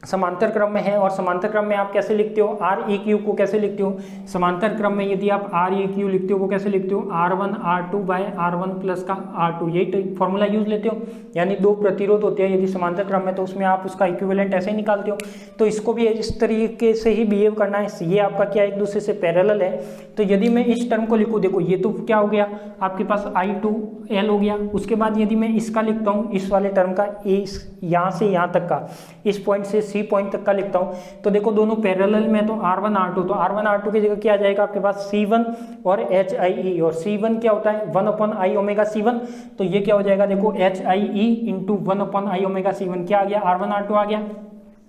समांतर क्रम में है। और समांतर क्रम में आप कैसे लिखते हो, REQ को कैसे लिखते हो, समांतर क्रम में यदि आप REQ लिखते हो वो कैसे लिखते हो, R1 R2 bye R1 plus का R2, यही फॉर्मूला यूज लेते हो। यानी दो प्रतिरोध होते हैं यदि समांतर क्रम में, तो उसमें आप उसका इक्विवेलेंट ऐसे ही निकालते हो। तो इसको भी इस तरीके से ही बिहेव करना है। ये आपका क्या एक दूसरे से पैरेलल है। तो यदि मैं इस टर्म को लिखूँ, देखो ये तो क्या हो गया आपके पास I2L हो गया। उसके बाद यदि मैं इसका लिखता हूँ, इस वाले टर्म का, यहाँ से यहाँ तक का, इस पॉइंट से C पॉइंट तक का लिखता हूं, तो देखो दोनों पैरेलल में, तो R1 R2, तो R1 R2 की जगह क्या आ जाएगा आपके पास, C1 और HIE। और C1 क्या होता है, 1/I⍵C1। तो ये क्या हो जाएगा, देखो HIE इंटू 1/I⍵C1 क्या आ गया, R1 R2 आ गया।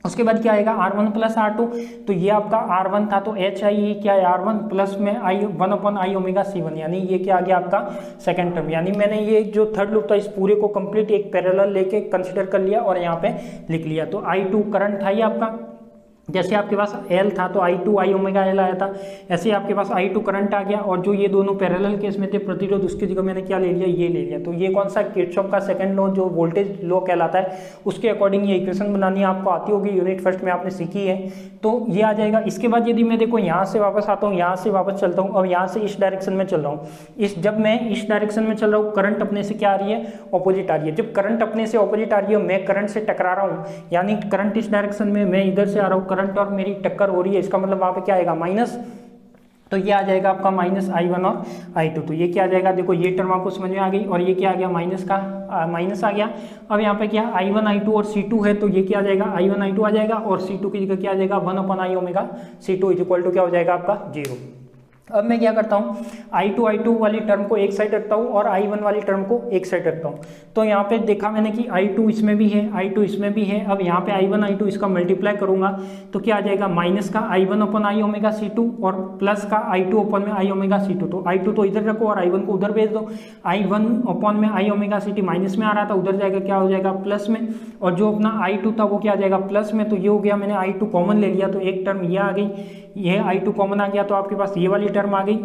उसके बाद क्या आएगा, R1 प्लस R2। तो ये आपका R1 था, तो HIE क्या है, R1 प्लस में 1/I⍵C1, यानी ये क्या आ गया आपका सेकंड टर्म। यानी मैंने ये जो थर्ड लूप था इस पूरे को कंप्लीट एक पैरेलल लेके कंसिडर कर लिया और यहाँ पे लिख लिया। तो I2 करंट था ये आपका, जैसे आपके पास L था तो I2 I ओमेगा L आया था, ऐसे आपके पास I2 करंट आ गया, और जो ये दोनों पैरेलल केस में थे प्रतिरोध, उसकी जगह मैंने क्या ले लिया, ये ले लिया। तो ये कौन सा, किरचॉफ का सेकंड लॉ जो वोल्टेज लॉ कहलाता है, उसके अकॉर्डिंग ये इक्वेशन बनानी आपको आती होगी, यूनिट फर्स्ट में आपने सीखी है, तो ये आ जाएगा। इसके बाद यदि मैं देखो यहाँ से वापस आता हूँ, यहाँ से वापस चलता हूँ, अब यहाँ से इस डायरेक्शन में चल रहा हूँ, जब मैं इस डायरेक्शन में चल रहा हूँ, करंट अपने से क्या आ रही है, ऑपोजिट आ रही है। जब करंट अपने से ऑपोजिट आ रही है, मैं करंट से टकरा रहा हूँ, यानी करंट इस डायरेक्शन में, मैं इधर से आ रहा हूँ, करंट और मेरी टक्कर हो रही है, इसका मतलब वहां पे क्या आएगा, माइनस। तो ये आ जाएगा आपका माइनस I1 और I2। तो ये क्या आ जाएगा, देखो ये टर्म आपको समझ में आ गई, और ये क्या आ गया, माइनस का माइनस आ गया। अब यहाँ पे क्या I1 I2 और C2 है, तो ये क्या आ जाएगा, I1 I2 आ जाएगा, और C2 की जगह क्या आ जाएगा, 1/i omega C2 is equal to क्या हो जाएगा आपका 0। अब मैं क्या करता हूँ, I2 वाली टर्म को एक साइड रखता हूँ और I1 वाली टर्म को एक साइड रखता हूँ। तो यहाँ पे देखा मैंने कि I2 इसमें भी है, I2 इसमें भी है। अब यहाँ पे I1 I2 इसका मल्टीप्लाई करूंगा तो क्या आ जाएगा, माइनस का I1/i ओमेगा C2 और प्लस का I2/i ओमेगा C2। तो I2 तो इधर रखो और I1 को उधर भेज दो। I1/i ओमेगा CT माइनस में आ रहा था, उधर जाएगा क्या हो जाएगा, प्लस में, और जो अपना I2 था वो क्या आ जाएगा, प्लस में। तो ये हो गया, मैंने I2 कॉमन ले लिया, तो एक टर्म ये आ गई, ये I2 कॉमन आ गया, तो आपके पास ये वाली टर्म आ गई।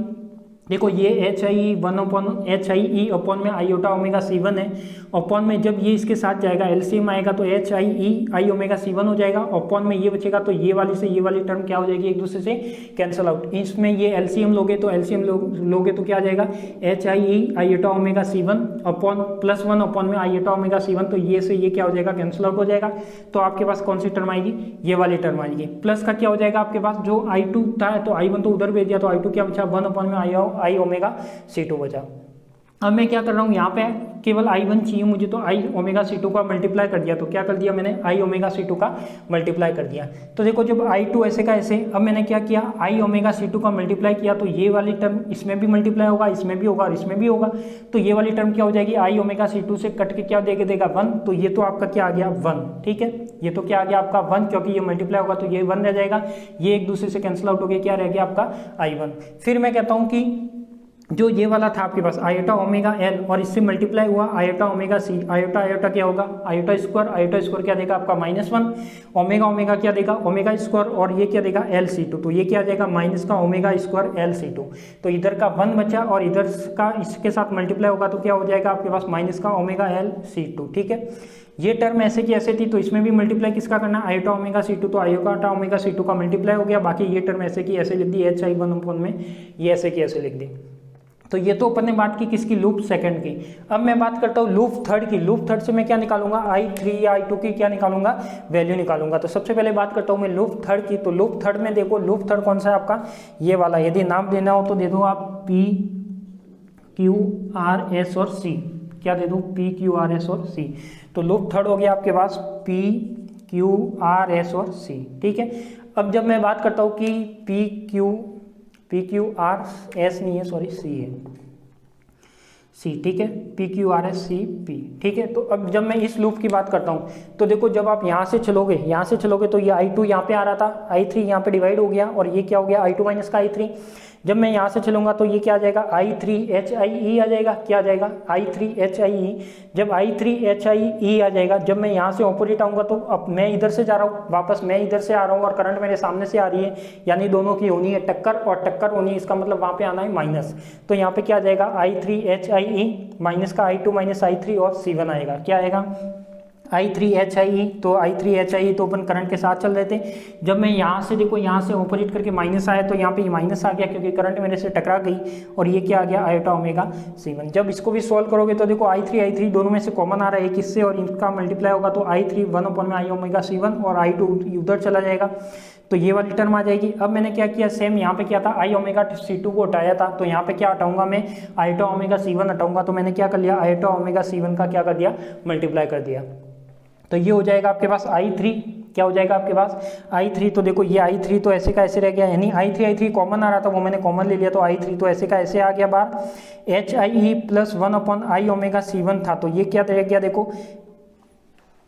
देखो ये HIE अपॉन में आईओटा ओमेगा C1 है, अपॉन में जब ये इसके साथ जाएगा एलसीएम आएगा तो HIE ओमेगा C1 हो जाएगा, अपॉन में ये बचेगा, तो ये वाली से ये वाली टर्म क्या हो जाएगी, एक दूसरे से कैंसिल आउट। इसमें ये एलसीएम लोगे तो एलसीएम लोगे तो क्या आ जाएगा, HIE iota omega C1 upon +1 upon में आईओटा ओमेगा C1। तो ये से ये क्या हो जाएगा, कैंसिल आउट हो जाएगा। तो आपके पास कौन सी टर्म आएगी, ये वाली टर्म आएगी। प्लस का क्या हो जाएगा आपके पास, जो I2 था तो I1 तो उधर भेज दिया, तो I2 क्या बचा, 1 अपॉन में आई ओमेगा C2 बचा। अब मैं क्या कर रहा हूँ, यहाँ पे केवल I1 चाहिए मुझे, तो I ओमेगा C2 का मल्टीप्लाई कर दिया। तो क्या कर दिया मैंने, I ओमेगा C2 का मल्टीप्लाई कर दिया। तो देखो जब I2 ऐसे का ऐसे, अब मैंने क्या किया, I ओमेगा C2 का मल्टीप्लाई किया, तो ये वाली टर्म इसमें भी मल्टीप्लाई होगा, इसमें भी होगा और इसमें भी होगा। तो ये वाली टर्म क्या हो जाएगी, I ओमेगा C2 से कट के क्या देगा 1। तो ये तो आपका क्या आ गया 1, ठीक है, ये तो क्या आ गया आपका 1, क्योंकि ये मल्टीप्लाई होगा तो ये 1 रह जाएगा, ये एक दूसरे से कैंसिल आउट हो गया, क्या रह गया आपका I1। फिर मैं कहता हूँ कि जो ये वाला था आपके पास आयोटा ओमेगा L और इससे मल्टीप्लाई हुआ iota omega C, iota iota क्या होगा, आयोटा स्क्वायर क्या देगा आपका -1, ओमेगा ओमेगा क्या देगा, ओमेगा स्क्वायर, और ये क्या देगा LC2। तो ये क्या देगा, माइनस का ओमेगा स्क्वायर LC2। तो इधर का 1 बचा और इधर का इसके साथ मल्टीप्लाई होगा तो क्या हो जाएगा आपके पास माइनस का ओमेगा LC2, ठीक है। ये टर्म ऐसे की ऐसे थी, तो इसमें भी मल्टीप्लाई किसका करना, आयोटा ओमेगा C2, तो आयोटा ओमेगा C2 का मल्टीप्लाई हो गया। बाकी ये टर्म ऐसे की ऐसे लिख दी, HI1 में ये ऐसे की ऐसे लिख दी। तो ये तो अपन ने बात की किसकी, लूप सेकंड की। अब मैं बात करता हूँ लूप थर्ड की। लूप थर्ड से मैं क्या निकालूंगा, I3 या I2 की क्या निकालूंगा, वैल्यू निकालूंगा। तो सबसे पहले बात करता हूँ मैं लूप थर्ड की। तो लूप थर्ड में देखो, लूप थर्ड कौन सा है आपका, ये वाला। यदि नाम देना हो तो दे दो आप P Q R S और C। क्या दे दो, P Q R S और C। तो लूप थर्ड हो गया आपके पास P Q R S और C, ठीक है। अब जब मैं बात करता हूँ कि P Q R S नहीं है, सॉरी C है, C, ठीक है, P Q R S C P, ठीक है। तो अब जब मैं इस लूप की बात करता हूँ तो देखो जब आप यहाँ से चलोगे तो ये I2 यहाँ पे आ रहा था, I3 यहाँ पे डिवाइड हो गया और ये क्या हो गया I2 माइनस का I3। जब मैं यहाँ से चलूंगा तो ये क्या आ जाएगा, I3 HIE आ जाएगा, क्या आ जाएगा I3 HIE। जब I3 HIE आ जाएगा, जब मैं यहाँ से ऑपोजिट आऊँगा तो अब मैं इधर से जा रहा हूँ, वापस मैं इधर से आ रहा हूँ और करंट मेरे सामने से आ रही है, यानी दोनों की होनी है टक्कर, और टक्कर होनी है, इसका मतलब वहाँ पे आना है माइनस। तो यहाँ पे क्या आ जाएगा I3 HIE माइनस का I2 माइनस I3 और C1 आएगा, क्या आएगा I3 HIE। तो I3 HIE तो अपन करंट के साथ चल रहे थे। जब मैं यहाँ से देखो, यहाँ से ऑपोजिट करके माइनस आया तो यहाँ पे माइनस आ गया क्योंकि करंट मेरे से टकरा गई, और ये क्या आ गया आयोटा ओमेगा C1। जब इसको भी सॉल्व करोगे तो देखो I3 दोनों में से कॉमन आ रहा है किससे, और इनका मल्टीप्लाई होगा तो I3 1/i ओमेगा C1 और I2 उधर चला जाएगा, तो ये वाली टर्म आ जाएगी। अब मैंने क्या किया, सेम यहाँ पे क्या था, I ओमेगा C2 को हटाया था, तो यहाँ पे क्या हटाऊंगा मैं, आयोटा ओमेगा C1 हटाऊंगा। तो मैंने क्या कर लिया, आयोटा ओमेगा C1 का क्या कर दिया, मल्टीप्लाई कर दिया। तो ये हो जाएगा आपके पास I3, क्या हो जाएगा आपके पास I3। तो देखो ये I3 तो ऐसे का ऐसे रह गया, यानी I3 कॉमन आ रहा था वो मैंने कॉमन ले लिया, तो I3 तो ऐसे का ऐसे आ गया बाहर। HIE plus 1/i omega C1 था, तो ये क्या रह गया, देखो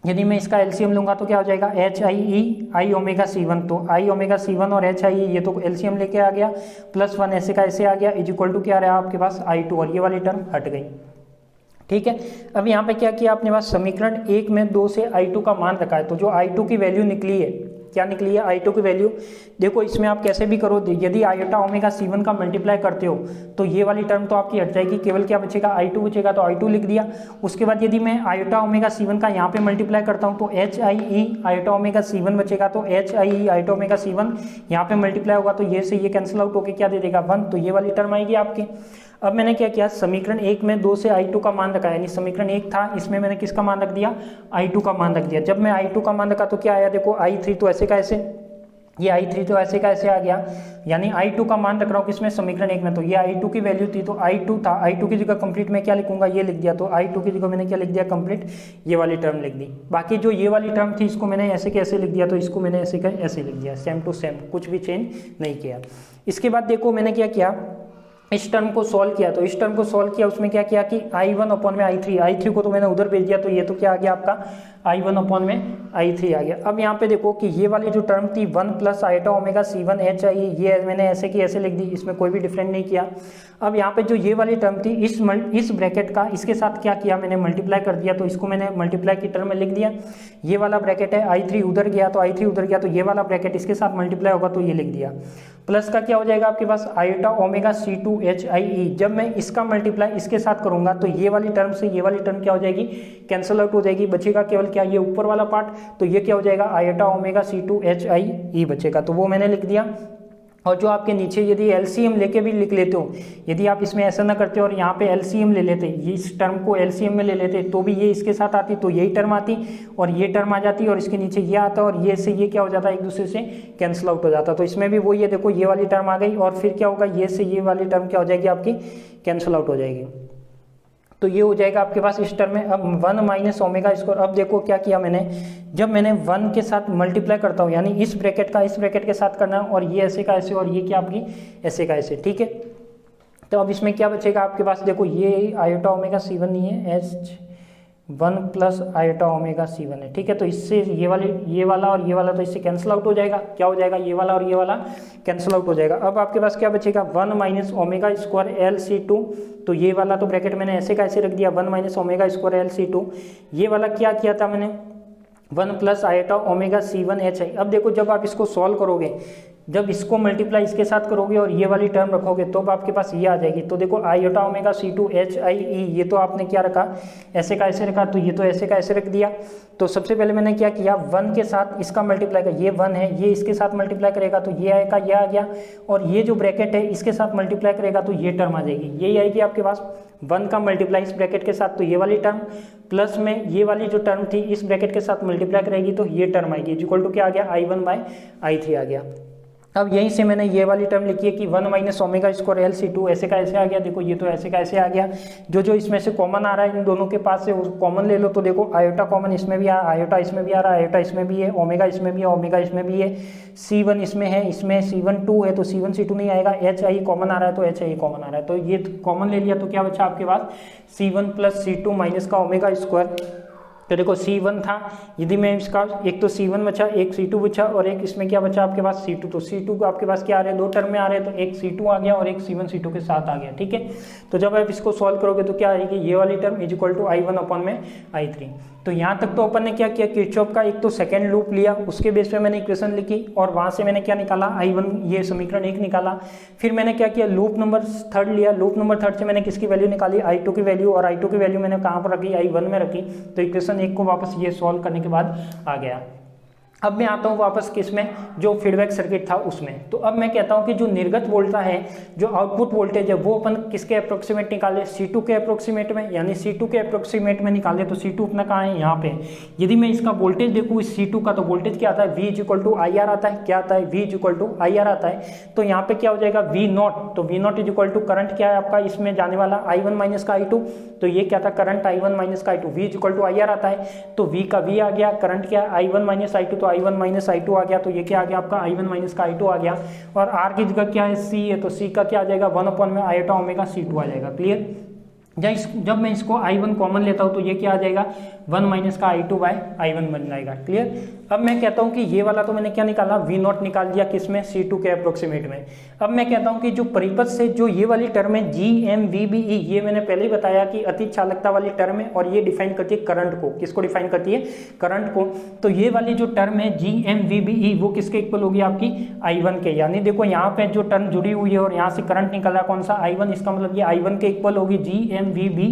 यदि मैं इसका एलसीएम लूंगा तो क्या हो जाएगा HIE I ओमेगा C1। तो I ओमेगा C1 और HIE ये तो एलसीएम लेके आ गया, +1 ऐसे का ऐसे आ गया, इज इक्वल टू क्या रहा आपके पास I2, और ये वाली टर्म हट गई, ठीक है। अब यहाँ पे क्या किया आपने पास, समीकरण 1 में 2 से I2 का मान रखा है, तो जो I2 की वैल्यू निकली है क्या निकली है I2 की वैल्यू। देखो इसमें आप कैसे भी करो, यदि आयोटा ओमेगा C1 का मल्टीप्लाई करते हो तो ये वाली टर्म तो आपकी हट जाएगी, केवल क्या बचेगा I2 बचेगा, तो I2 लिख दिया। उसके बाद यदि मैं आयोटा ओमेगा C1 का यहाँ पे मल्टीप्लाई करता हूँ तो HIE आयोटा ओमेगा C1 बचेगा, तो HIE आयोटा ओमेगा C1 यहाँ पे मल्टीप्लाई होगा तो ये से ये कैंसिल आउट होकर क्या दे देगा 1, तो ये वाली टर्म आएगी आपकी। अब मैंने क्या किया, समीकरण 1 में 2 से I2 का मान रखा, यानी समीकरण 1 था, इसमें मैंने किसका मान रख दिया, I2 का मान रख दिया। जब मैं I2 का मान रखा तो क्या आया, देखो I3 तो ऐसे का ऐसे, ये I3 तो ऐसे का ऐसे आ गया, यानी I2 का मान रख रहा हूँ किसमें, समीकरण 1 में, तो ये I2 की वैल्यू थी तो I2 था, I2 की जगह कंप्लीट में क्या लिखूंगा, ये लिख दिया, तो I2 की जगह मैंने क्या लिख दिया, कंप्लीट ये वाली टर्म लिख दी। बाकी जो ये वाली टर्म थी इसको मैंने ऐसे कैसे लिख दिया, तो इसको मैंने ऐसे का ऐसे लिख दिया, सेम टू सेम, कुछ भी चेंज नहीं किया। इसके बाद देखो मैंने क्या किया, इस टर्म को सॉल्व किया, तो इस टर्म को सॉल्व किया, उसमें क्या किया कि I1 अपॉन में I3 को तो मैंने उधर भेज दिया, तो ये तो क्या आ गया आपका I1 अपॉन में I3 आ गया। अब यहाँ पे देखो कि ये वाली जो टर्म थी 1 plus iota omega C1 HIE, ये मैंने ऐसे की ऐसे लिख दी, इसमें कोई भी डिफरेंट नहीं किया। अब यहाँ पे जो ये वाली टर्म थी इस ब्रैकेट का इसके साथ क्या किया मैंने, मल्टीप्लाई कर दिया, तो इसको मैंने मल्टीप्लाई की टर्म में लिख दिया। ये वाला ब्रैकेट है I3 उधर गया तो I3 उधर गया, तो ये वाला ब्रैकेट इसके साथ मल्टीप्लाई होगा तो ये लिख दिया। प्लस का क्या हो जाएगा आपके पास आयोटा ओमेगा C2 HIE, जब मैं इसका मल्टीप्लाई इसके साथ करूंगा तो ये वाली टर्म से ये वाली टर्म क्या हो जाएगी, कैंसिल आउट हो जाएगी, बचेगा केवल क्या, ये ऊपर वाला पार्ट, तो ये क्या हो जाएगा आयोटा ओमेगा C2 HIE बचेगा, तो वो मैंने लिख दिया। और जो आपके नीचे यदि एलसीएम लेके भी लिख लेते हो, यदि आप इसमें ऐसा ना करते और यहाँ पे एलसीएम ले लेते, इस टर्म को एलसीएम में ले लेते तो भी ये इसके साथ आती, तो यही टर्म आती और ये टर्म आ जाती और इसके नीचे ये आता और ये से ये क्या हो जाता, एक दूसरे से कैंसिल आउट हो जाता। तो इसमें भी वो ये देखो ये वाली टर्म आ गई और फिर क्या होगा, ये से ये वाली टर्म क्या हो जाएगी आपकी, कैंसिल आउट हो जाएगी। तो ये हो जाएगा आपके पास इस टर्म में। अब 1 माइनस ओमेगा स्क्वायर, अब देखो क्या किया मैंने, जब मैंने 1 के साथ मल्टीप्लाई करता हूँ, यानी इस ब्रैकेट का इस ब्रैकेट के साथ करना है और ये ऐसे का ऐसे और ये क्या आपकी ऐसे का ऐसे, ठीक है। तो अब इसमें क्या बचेगा आपके पास, देखो ये आयोटा ओमेगा C1 नहीं है, H1 plus iota omega C1 है, ठीक है। तो इससे ये वाला और ये वाला तो इससे कैंसिल आउट हो जाएगा, क्या हो जाएगा, ये वाला और ये वाला कैंसिल आउट हो जाएगा। अब आपके पास क्या बचेगा, 1 माइनस ओमेगा स्क्वायर LC2, तो ये वाला तो ब्रैकेट मैंने ऐसे का ऐसे रख दिया, 1 माइनस ओमेगा स्क्वायर LC2, ये वाला क्या किया था मैंने, 1 plus iota omega C1 HI। अब देखो जब आप इसको सॉल्व करोगे, जब इसको मल्टीप्लाई इसके साथ करोगे और ये वाली टर्म रखोगे तो अब आपके पास ये आ जाएगी। तो देखो आयोटा ओमेगा C2 HIE, ये तो आपने क्या रखा, ऐसे का ऐसे रखा, तो ये तो ऐसे का ऐसे रख दिया। तो सबसे पहले मैंने क्या किया, 1 के साथ इसका मल्टीप्लाई का, ये 1 है, ये इसके साथ मल्टीप्लाई करेगा तो ये आएगा, ये आ गया, और ये जो ब्रैकेट है इसके साथ मल्टीप्लाई करेगा तो ये टर्म आ जाएगी, यही आएगी आपके पास 1 का मल्टीप्लाई इस ब्रैकेट के साथ, तो ये वाली टर्म प्लस में ये वाली जो टर्म थी इस ब्रैकेट के साथ मल्टीप्लाई करेगी तो ये टर्म आएगी, इक्वल टू क्या आ गया, I1/I3 आ गया। अब यहीं से मैंने ये वाली टर्म लिखी है कि 1 माइनस ओमेगा स्क्वायर LC2 ऐसे का ऐसे आ गया, देखो ये तो ऐसे का ऐसे आ गया, जो इसमें से कॉमन आ रहा है इन दोनों के पास से कॉमन ले लो, तो देखो आयोटा कॉमन इसमें भी आ, आयोटा इसमें भी आ रहा है, आयोटा इसमें भी है, ओमेगा इसमें भी है, ओमेगा इसमें भी है, C1 इसमें है, इसमें C1 2 है तो C1 C2 नहीं आएगा, HI कॉमन आ रहा है तो HI कॉमन आ रहा है, तो ये कॉमन ले लिया तो क्या बचा आपके पास, C1 प्लस C2 माइनस का ओमेगा स्क्वायर। तो देखो C1 था, यदि मैं इसका एक तो C1 बचा, एक C2 बचा और एक इसमें क्या बचा आपके पास C2, तो C2 आपके पास क्या आ रहे हैं, दो टर्म में आ रहे हैं, तो एक C2 आ गया और एक C1 C2 के साथ आ गया, ठीक है। तो जब आप इसको सॉल्व करोगे तो क्या आएगी, ये वाली term is equal to I1 upon में I3। तो यहाँ तक तो अपन ने क्या किया, किरचॉफ का एक तो सेकेंड लूप लिया, उसके बेस पे मैंने इक्वेशन लिखी और वहाँ से मैंने क्या निकाला, I1 ये समीकरण 1 निकाला। फिर मैंने क्या किया, लूप नंबर 3 लिया, लूप नंबर 3 से मैंने किसकी वैल्यू निकाली, I2 की वैल्यू, और I2 की वैल्यू मैंने कहाँ पर रखी, I1 में रखी। तो इक्वेशन 1 को वापस ये सॉल्व करने के बाद आ गया। अब मैं आता हूँ वापस किसमें, जो फीडबैक सर्किट था उसमें। तो अब मैं कहता हूँ कि जो निर्गत वोल्टेज है, जो आउटपुट वोल्टेज है, वो अपन किसके अप्रोक्सीमेट निकाले, C2 के अप्रोक्सीमेट में, यानी C2 के अप्रोक्सीमेट में निकाले। तो C2 अपना कहाँ है, यहाँ पे। यदि मैं इसका वोल्टेज देखूँ इस C2 का, तो वोल्टेज क्या आता है, V इक्वल टू IR आता है, क्या आता है, V इक्वल टू IR आता है। तो यहाँ पे क्या हो जाएगा, V0, तो V0 is equal to current क्या है आपका इसमें जाने वाला, I1 माइनस का I2, तो ये क्या था, करंट I1 माइनस का I2, V equal to IR आता है, तो V का V आ गया, करंट क्या है I1 माइनस I2, तो I1 माइनस I2 आ गया, तो ये क्या आ गया आपका I1 माइनस का I2 आ गया। और R की जगह क्या है, C है, तो C का क्या आ जाएगा, 1 अपॉन में आयोटा ओमेगा C2 आ जाएगा। क्लियर, जब मैं इसको I1 कॉमन लेता हूँ तो ये क्या आ जाएगा 1 माइनस का I2 बाय I1 बन जाएगा। क्लियर। अब मैं कहता हूँ कि ये वाला तो मैंने क्या निकाला V0 निकाल दिया किसमें C2 के अप्रोक्सीमेट में। अब मैं कहता हूँ कि जो परिपथ से जो ये वाली टर्म है GMVBE, ये मैंने पहले ही बताया कि अति चालकता वाली टर्म है और ये डिफाइन करती है करंट को। किसको डिफाइन करती है? करंट को। तो ये वाली जो टर्म है GMVBE वो किसके इक्वल होगी? आपकी I1 के। यानी देखो यहाँ पे जो टर्म जुड़ी हुई है और यहाँ से करंट निकल रहा है कौन सा? I1। इसका मतलब ये I1 के इक्वल होगी GMVBE।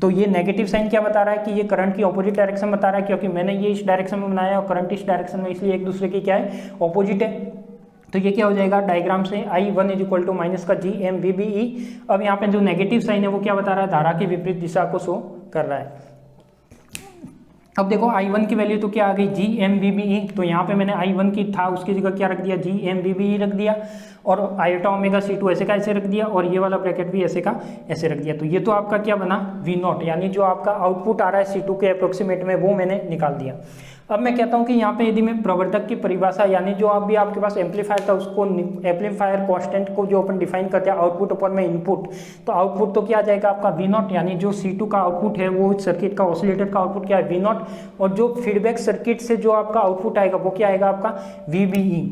तो ये नेगेटिव साइन क्या बता रहा है कि ये करंट की ऑपोजिट डायरेक्शन बता रहा है, क्योंकि मैंने ये इस डायरेक्शन में बनाया और करंट इस डायरेक्शन में, इसलिए एक दूसरे की क्या है? ऑपोजिट है। तो ये क्या हो जाएगा डायग्राम से I1 is equal to minus का GMVBE। अब यहाँ पे जो नेगेटिव साइन है वो क्या बता रहा है? धारा की विपरीत दिशा को शो कर रहा है। अब देखो I1 की वैल्यू तो क्या आ गई? GMVBE। तो यहाँ पे मैंने I1 की था उसकी जगह क्या रख दिया? GMVBE रख दिया और आयोटा ओमेगा C2 ऐसे का ऐसे रख दिया और ये वाला ब्रैकेट भी ऐसे का ऐसे रख दिया। तो ये तो आपका क्या बना? V0, यानी जो आपका आउटपुट आ रहा है C2 के अप्रोक्सीमेट में वो मैंने निकाल दिया। अब मैं कहता हूं कि यहाँ पे यदि मैं प्रवर्धक की परिभाषा, यानी जो आप भी आपके पास एम्पलीफायर था उसको, एम्पलीफायर कांस्टेंट को जो अपन डिफाइन करते हैं आउटपुट अपन में इनपुट, तो आउटपुट तो क्या आ जाएगा आपका V0, यानी जो C2 का आउटपुट है वो सर्किट का ऑसिलेटर का आउटपुट क्या है? V0। और जो फीडबैक सर्किट से जो आपका आउटपुट आएगा वो क्या आएगा आपका? VBE।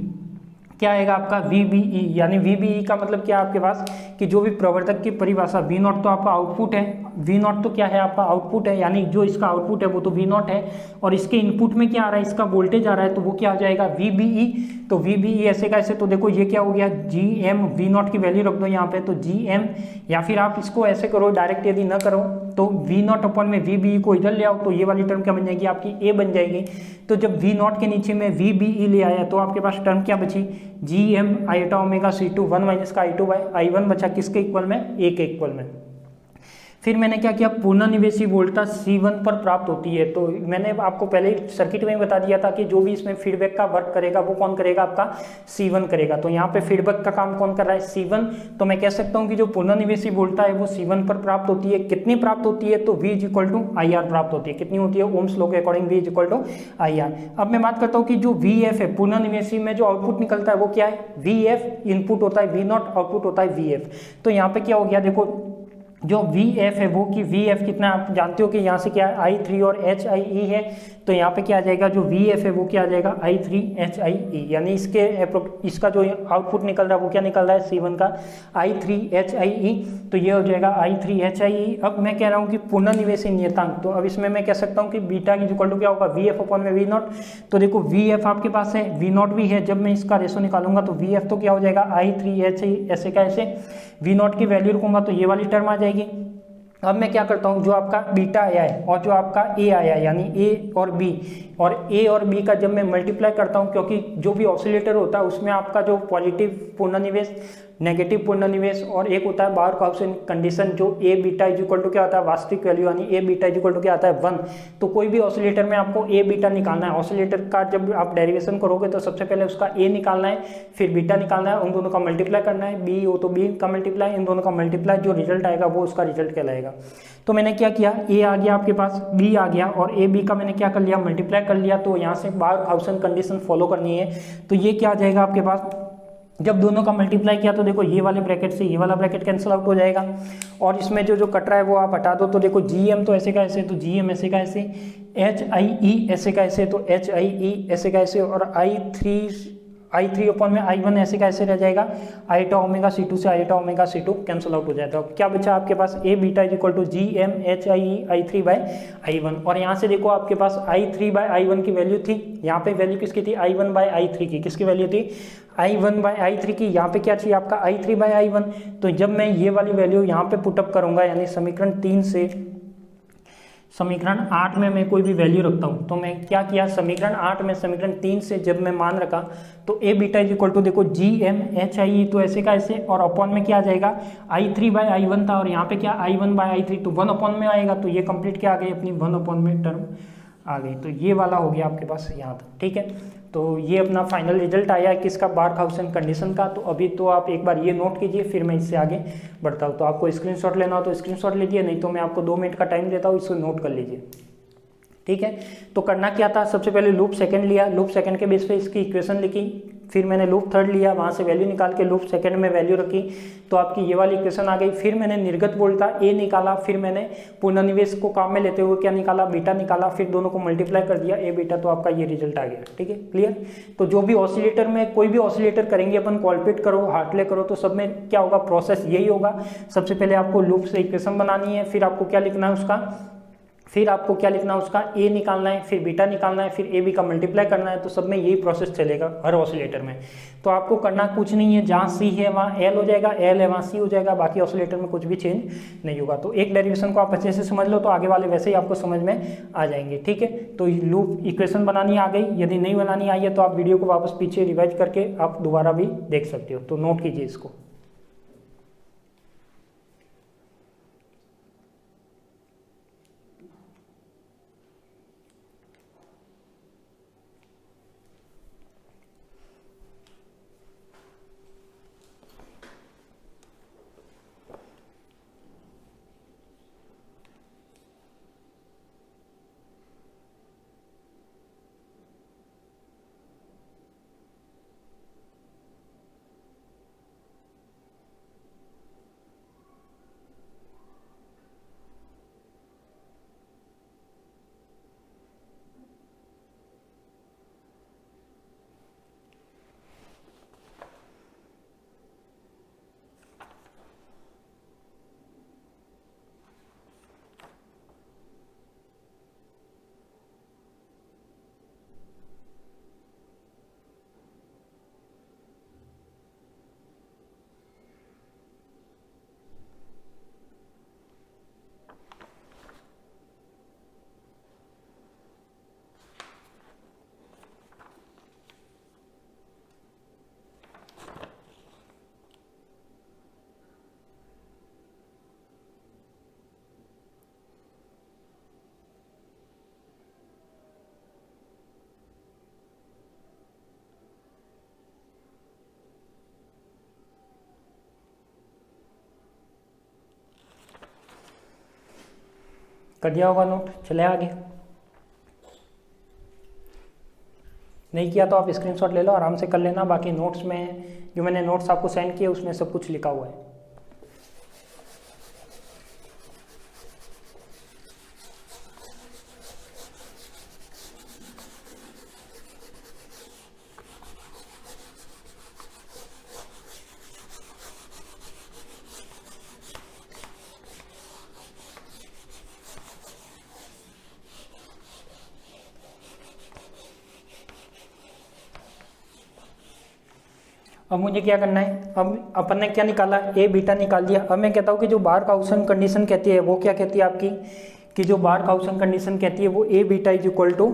क्या आएगा आपका? VBE। यानी VBE का मतलब क्या है आपके पास कि जो भी प्रवर्धक की परिभाषा, V0 तो आपका आउटपुट है, V0 तो क्या है आपका? आउटपुट है, यानी जो इसका आउटपुट है वो तो V0 है और इसके इनपुट में क्या आ रहा है? इसका वोल्टेज आ रहा है, तो वो क्या आ जाएगा? VBE। तो VBE ऐसे का ऐसे, तो देखो ये क्या हो गया? GM, V0 की वैल्यू रख दो यहाँ पे, तो GM, या फिर आप इसको ऐसे करो डायरेक्ट, यदि ना करो तो V0 अपन में VBE को इधर ले आओ तो ये वाली टर्म क्या बन जाएगी? आपकी A बन जाएगी। तो जब V0 के नीचे में VBE ले आया तो आपके पास टर्म क्या बची? GM iota omega C2 1 minus का I2 बाय I1 बचा किसके इक्वल में? A के इक्वल में। फिर मैंने क्या किया? पुनर्निवेशी वोल्टता C1 पर प्राप्त होती है। तो मैंने आपको पहले सर्किट में बता दिया था कि जो भी इसमें फीडबैक का वर्क करेगा वो कौन करेगा? आपका C1 करेगा। तो यहाँ पे फीडबैक का काम कौन कर रहा है? C1। तो मैं कह सकता हूँ कि जो पुनर्निवेशी वोल्टता है वो C1 पर प्राप्त होती है। कितनी प्राप्त होती है? तो V is equal to IR प्राप्त होती है। कितनी होती है? ओम्स लॉ के according V is equal to IR। अब मैं बात करता हूँ कि जो VF है पुनर्निवेशी में जो आउटपुट निकलता है वो क्या है? VF इनपुट होता है, V0 आउटपुट होता है VF। तो यहाँ पे क्या हो गया? देखो जो VF है वो कि VF कितना आप जानते हो कि यहाँ से क्या है? I3 और HIE है। तो यहाँ पे क्या आ जाएगा? जो VF है वो क्या आ जाएगा? I3 HIE, यानी इसका जो आउटपुट निकल रहा है वो क्या निकल रहा है? C1 का I3 HIE। तो ये हो जाएगा I3 HIE। अब मैं कह रहा हूँ कि पुनर्निवेशी नियतांक, तो अब इसमें मैं कह सकता हूँ कि बीटा की इक्वल टू क्या होगा? VF अपॉन में V0। तो देखो VF आपके पास है, V0 भी है। जब मैं इसका रेशो निकालूंगा तो VF तो क्या हो जाएगा? I3 HIE ऐसे का ऐसे। V0 की वैल्यू रखूंगा तो ये वाली टर्म आ जाएगी। अब मैं क्या करता हूँ, जो आपका बीटा आया है और जो आपका ए आया है, यानी ए और बी, और ए और बी का जब मैं मल्टीप्लाई करता हूँ, क्योंकि जो भी ऑसिलेटर होता है उसमें आपका जो पॉजिटिव पुनर्निवेश, नेगेटिव पुनर्निवेश और एक होता है बार्कहाउसेन कंडीशन, जो ए बीटा इज इक्वल टू क्या होता है? वास्तविक वैल्यू, यानी ए बीटा इज इक्वल टू क्या आता है? 1। तो कोई भी ऑसिलेटर में आपको ए बीटा निकालना है। ऑसिलेटर का जब आप डेरिवेशन करोगे तो सबसे पहले उसका ए निकालना है, फिर बीटा निकालना है, उन दोनों का मल्टीप्लाई करना है, बी हो तो बी का मल्टीप्लाई, इन दोनों का मल्टीप्लाई, जो रिजल्ट आएगा वो उसका रिजल्ट कहलाएगा। तो मैंने क्या किया? ए आ गया आपके पास, बी आ गया और ए बी का मैंने क्या कर लिया? मल्टीप्लाई कर लिया। तो यहाँ से बार्कहाउसेन कंडीशन फॉलो करनी है। तो ये क्या आ जाएगा आपके पास? जब दोनों का मल्टीप्लाई किया तो देखो ये वाले ब्रैकेट से ये वाला ब्रैकेट कैंसिल आउट हो जाएगा और इसमें जो कट रहा है वो आप हटा दो। तो देखो GM तो ऐसे का ऐसे, तो GM ऐसे का ऐसे, HIE ऐसे का ऐसे, तो HIE ऐसे का ऐसे, और I3 अपॉन में I1 ऐसे का ऐसे रह जाएगा। आईटा ओमेगा C2 से आईटा ओमेगा C2 कैंसिल आउट हो जाता है। क्या बचा आपके पास? A beta is equal to GM HIE I3 by I1। और यहाँ से देखो आपके पास I3 बाय I1 की वैल्यू थी, यहाँ पे वैल्यू किसकी थी? I1 बाय I3 की। किसकी वैल्यू थी? I1 बाय I3 की। यहाँ पे क्या चाहिए आपका? I3 by I1। तो जब मैं ये वाली वैल्यू यहाँ पे पुटअप करूंगा, यानी समीकरण 3 से समीकरण 8 में मैं कोई भी वैल्यू रखता हूँ, तो मैं क्या किया? समीकरण 8 में समीकरण 3 से जब मैं मान रखा तो ए बीटा इज इक्वल टू देखो GM HIE, तो ऐसे का ऐसे, और अपॉन में क्या आ जाएगा? I3 बाय I1 था और यहाँ पे क्या? I1 बाय I3, तो 1 अपॉन में आएगा। तो ये कंप्लीट क्या आ गई अपनी? 1 अपॉन में टर्म आ गई। तो ये वाला हो गया आपके पास यहाँ तक, ठीक है। तो ये अपना फाइनल रिजल्ट आया है किसका? बार्कहाउसेन कंडीशन का। तो अभी तो आप एक बार ये नोट कीजिए, फिर मैं इससे आगे बढ़ता हूँ। तो आपको स्क्रीनशॉट लेना हो तो स्क्रीनशॉट लीजिए, नहीं तो मैं आपको 2 मिनट का टाइम देता हूँ, इसको नोट कर लीजिए। ठीक है। तो करना क्या था, सबसे पहले लूप सेकंड लिया, लूप सेकंड के बेस पे इसकी इक्वेशन लिखी, फिर मैंने लूप थर्ड लिया, वहाँ से वैल्यू निकाल के लूप सेकंड में वैल्यू रखी, तो आपकी ये वाली इक्वेशन आ गई। फिर मैंने निर्गत वोल्टा ए निकाला, फिर मैंने पुनर्निवेश को काम में लेते हुए क्या निकाला, बीटा निकाला, फिर दोनों को मल्टीप्लाई कर दिया ए बीटा, तो आपका ये रिजल्ट आ गया। ठीक है, क्लियर। तो जो भी ऑसिलेटर में कोई भी ऑसिलेटर करेंगे अपन, कॉलपिट करो, हार्टले करो, तो सब में क्या होगा, प्रोसेस यही होगा। सबसे पहले आपको लूप से इक्वेशन बनानी है, फिर आपको क्या लिखना है उसका, फिर आपको क्या लिखना है उसका, ए निकालना है, फिर बीटा निकालना है, फिर ए बी का मल्टीप्लाई करना है। तो सब में यही प्रोसेस चलेगा हर ऑसिलेटर में। तो आपको करना कुछ नहीं है, जहाँ सी है वहाँ एल हो जाएगा, एल है वहाँ सी हो जाएगा, बाकी ऑसिलेटर में कुछ भी चेंज नहीं होगा। तो एक डेरिवेशन को आप अच्छे से समझ लो, तो आगे वाले वैसे ही आपको समझ में आ जाएंगे। ठीक है, तो लूप इक्वेशन बनानी आ गई। यदि नहीं बनानी आई है तो आप वीडियो को वापस पीछे रिवाइज करके आप दोबारा भी देख सकते हो। तो नोट कीजिए इसको। कर दिया होगा नोट, चले आगे। नहीं किया तो आप स्क्रीनशॉट ले लो, आराम से कर लेना। बाकी नोट्स में जो मैंने नोट्स आपको सेंड किए उसमें सब कुछ लिखा हुआ है। अब मुझे क्या करना है, अब अपन ने क्या निकाला, ए बीटा निकाल दिया। अब मैं कहता हूँ कि जो बार्कहाउसेन कंडीशन कहती है वो क्या कहती है आपकी, कि जो बार्कहाउसेन कंडीशन कहती है वो ए बीटा इज इक्वल टू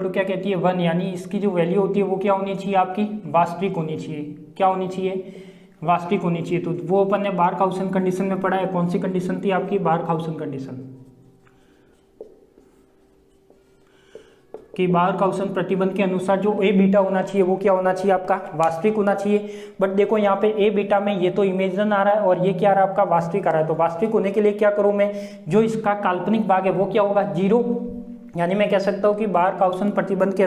क्या कहती है 1, यानी इसकी जो वैल्यू होती है वो क्या होनी चाहिए आपकी, वास्तविक होनी चाहिए। क्या होनी चाहिए, वास्तविक होनी चाहिए। तो वो अपन ने बार्कहाउसेन कंडीशन में पढ़ा है। कौन सी कंडीशन थी आपकी, बार्कहाउसेन कंडीशन, कि बार्कहाउसेन प्रतिबंध के अनुसार जो ए बीटा होना चाहिए वो क्या होना चाहिए आपका, वास्तविक होना चाहिए। बट देखो यहाँ पे ए बीटा में ये तो इमेजिन आ रहा है और ये क्या आ रहा है आपका, वास्तविक आ रहा है। तो वास्तविक होने के लिए क्या करूँ मैं, जो इसका काल्पनिक भाग है वो क्या होगा, 0। यानी मैं कह सकता हूँ कि बार्कहाउसेन प्रतिबंध के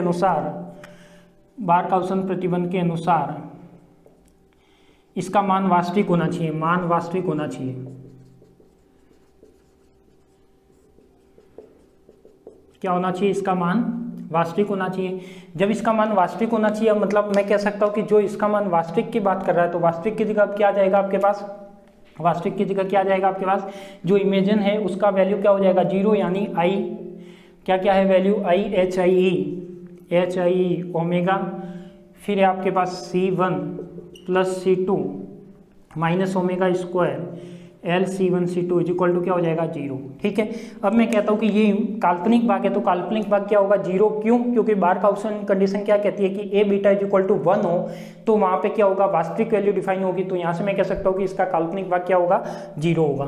अनुसार इसका मान वास्तविक होना चाहिए, मान वास्तविक होना चाहिए। क्या होना चाहिए, इसका मान वास्तविक होना चाहिए। जब इसका मान वास्तविक होना चाहिए, मतलब मैं कह सकता हूँ कि जो इसका मान वास्तविक की बात कर रहा है, तो वास्तविक की जगह क्या आ जाएगा आपके पास, वास्तविक की जगह क्या आ जाएगा आपके पास, जो इमेजिन है उसका वैल्यू क्या हो जाएगा, 0। यानी आई क्या है value, I H I E omega, फिर है आपके पास C1 plus C2 minus omega square LC1 C2 is equal to क्या हो जाएगा, 0। ठीक है, अब मैं कहता हूँ कि ये काल्पनिक भाग है, तो काल्पनिक भाग क्या होगा, 0। क्यों, क्योंकि बार्कहाउसेन कंडीशन क्या कहती है कि A beta is equal to 1 हो, तो वहाँ पे क्या होगा, वास्तविक वैल्यू डिफाइन होगी। तो यहाँ से मैं कह सकता हूँ कि इसका काल्पनिक भाग क्या होगा, 0 होगा।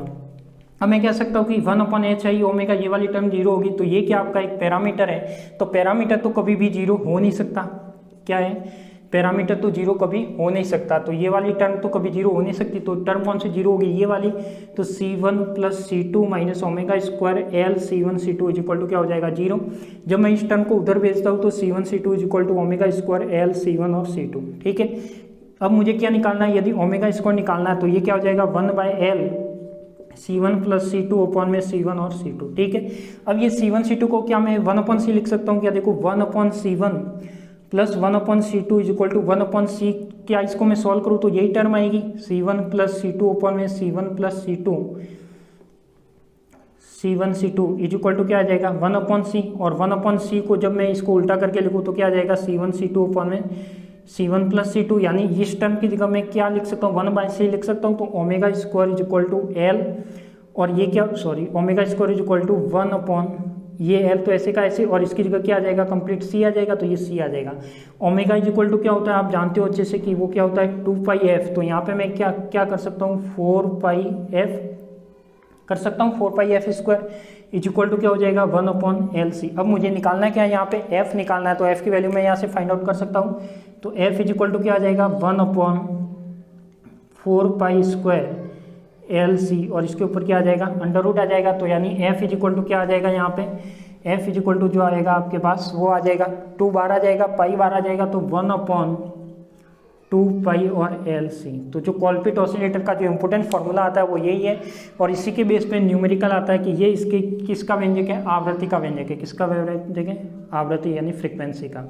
अब मैं कह सकता हूँ कि 1/HI ओमेगा ये वाली टर्म 0 होगी। तो ये क्या आपका एक पैरामीटर है, तो पैरामीटर तो कभी भी 0 हो नहीं सकता। क्या है, पैरामीटर तो जीरो कभी हो नहीं सकता, तो ये वाली टर्म तो कभी जीरो हो नहीं सकती, तो टर्म कौन सी जीरो होगी, ये वाली। तो C1 plus C2 minus omega square L C1 C2 is equal to क्या हो जाएगा, जीरो। जब मैं इस टर्म को उधर भेजता हूँ तो C1 C2 is equal to omega square L C1 और C2, ठीक है। अब मुझे क्या निकालना है, यदि ओमेगा स्क्वायर निकालना है तो ये क्या हो जाएगा 1/L C1 plus C2 upon में C1 और C2, ठीक है। अब ये C1 C2 को क्या मैं 1/C लिख सकता हूँ क्या, देखो 1/C1 plus 1/C2 is equal to 1/C, क्या इसको मैं सॉल्व करूँ तो यही टर्म आएगी C1 प्लस C2 अपॉन में C1 plus C1 C2 is equal to क्या आ जाएगा 1/C, और 1/C को जब मैं इसको उल्टा करके लिखूँ तो क्या आ जाएगा C1 C2 अपॉन में C1 प्लस C2, यानी इस टर्म की जगह मैं क्या लिख सकता हूँ 1/C लिख सकता हूँ, तो omega square is equal to L, और ये क्या, sorry omega square is equal to 1 upon ये एल, तो ऐसे का ऐसे, और इसकी जगह क्या आ जाएगा कंप्लीट सी आ जाएगा, तो ये सी आ जाएगा। ओमेगा इज इक्वल टू क्या होता है आप जानते हो अच्छे से कि वो क्या होता है 2πf, तो यहाँ पे मैं क्या क्या कर सकता हूँ 4πf कर सकता हूँ, 4πf square is equal to क्या हो जाएगा 1/LC। अब मुझे निकालना है क्या, यहाँ पे f निकालना है, तो f की वैल्यू मैं यहाँ से फाइंड आउट कर सकता हूँ, तो f इज इक्वल टू क्या आ जाएगा 1/4π स्क्वायर LC, और इसके ऊपर क्या आ जाएगा अंडर रूट आ जाएगा, तो यानी f इज इक्वल टू क्या आ जाएगा यहाँ पे, f इज इक्वल टू जो आएगा आपके पास वो आ जाएगा 2 बार आ जाएगा, पाई बार आ जाएगा, तो 1/2π और LC। तो जो कॉलपिट ऑसिलेटर का जो इंपॉर्टेंट फॉर्मूला आता है वो यही है, और इसी के बेस पे न्यूमेरिकल आता है कि ये इसके किसका व्यंजक है, आवृत्ति का व्यंजक है, किसका व्यंजक है, आवृत्ति यानी फ्रीक्वेंसी का।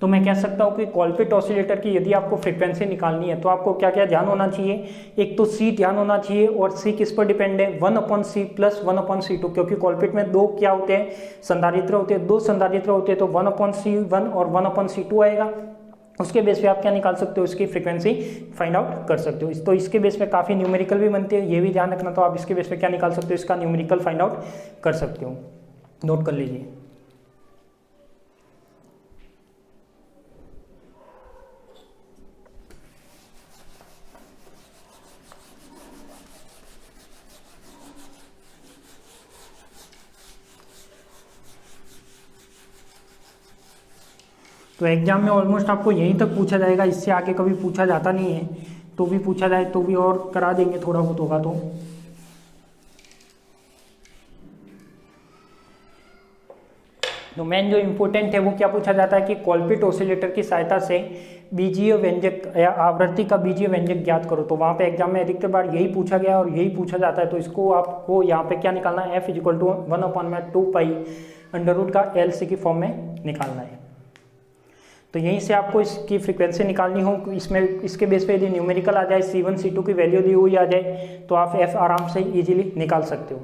तो मैं कह सकता हूँ कि कॉलपिट ऑसिलेटर की यदि आपको फ्रीक्वेंसी निकालनी है तो आपको क्या क्या ध्यान होना चाहिए, एक तो C ध्यान होना चाहिए, और C किस पर डिपेंड है 1/C प्लस 1/C2, क्योंकि कॉलपिट में दो क्या होते हैं संधारित्र होते हैं, दो संधारित्र होते हैं, तो 1/C1 और 1/C2 आएगा, उसके बेस पे आप क्या निकाल सकते हो इसकी फ्रीक्वेंसी फाइंड आउट कर सकते हो। तो इसके बेस पे काफ़ी न्यूमेरिकल भी बनते हैं, ये भी ध्यान रखना, तो आप इसके बेस पे क्या निकाल सकते हो इसका न्यूमेरिकल फाइंड आउट कर सकते हो, नोट कर लीजिए। तो एग्जाम में ऑलमोस्ट आपको यहीं तक पूछा जाएगा, इससे आगे कभी पूछा जाता नहीं है, तो भी पूछा जाए तो भी और करा देंगे थोड़ा बहुत होगा तो मेन जो इम्पोर्टेंट है वो क्या पूछा जाता है कि कॉलपिट ऑसिलेटर की सहायता से बीजीय व्यंजक या आवृत्ति का बीजीय व्यंजक ज्ञात करो, तो वहाँ पे एग्जाम में अधिकतर बार यही पूछा गया और यही पूछा जाता है, तो इसको आपको यहाँ पे क्या निकालना है f is equal to 1/2π under root का LC की फॉर्म में निकालना है। तो यहीं से आपको इसकी फ्रीक्वेंसी निकालनी हो, इसमें इसके बेस पे यदि न्यूमेरिकल आ जाए C1 C2 की वैल्यू दी हुई आ जाए तो आप f आराम से इजीली निकाल सकते हो।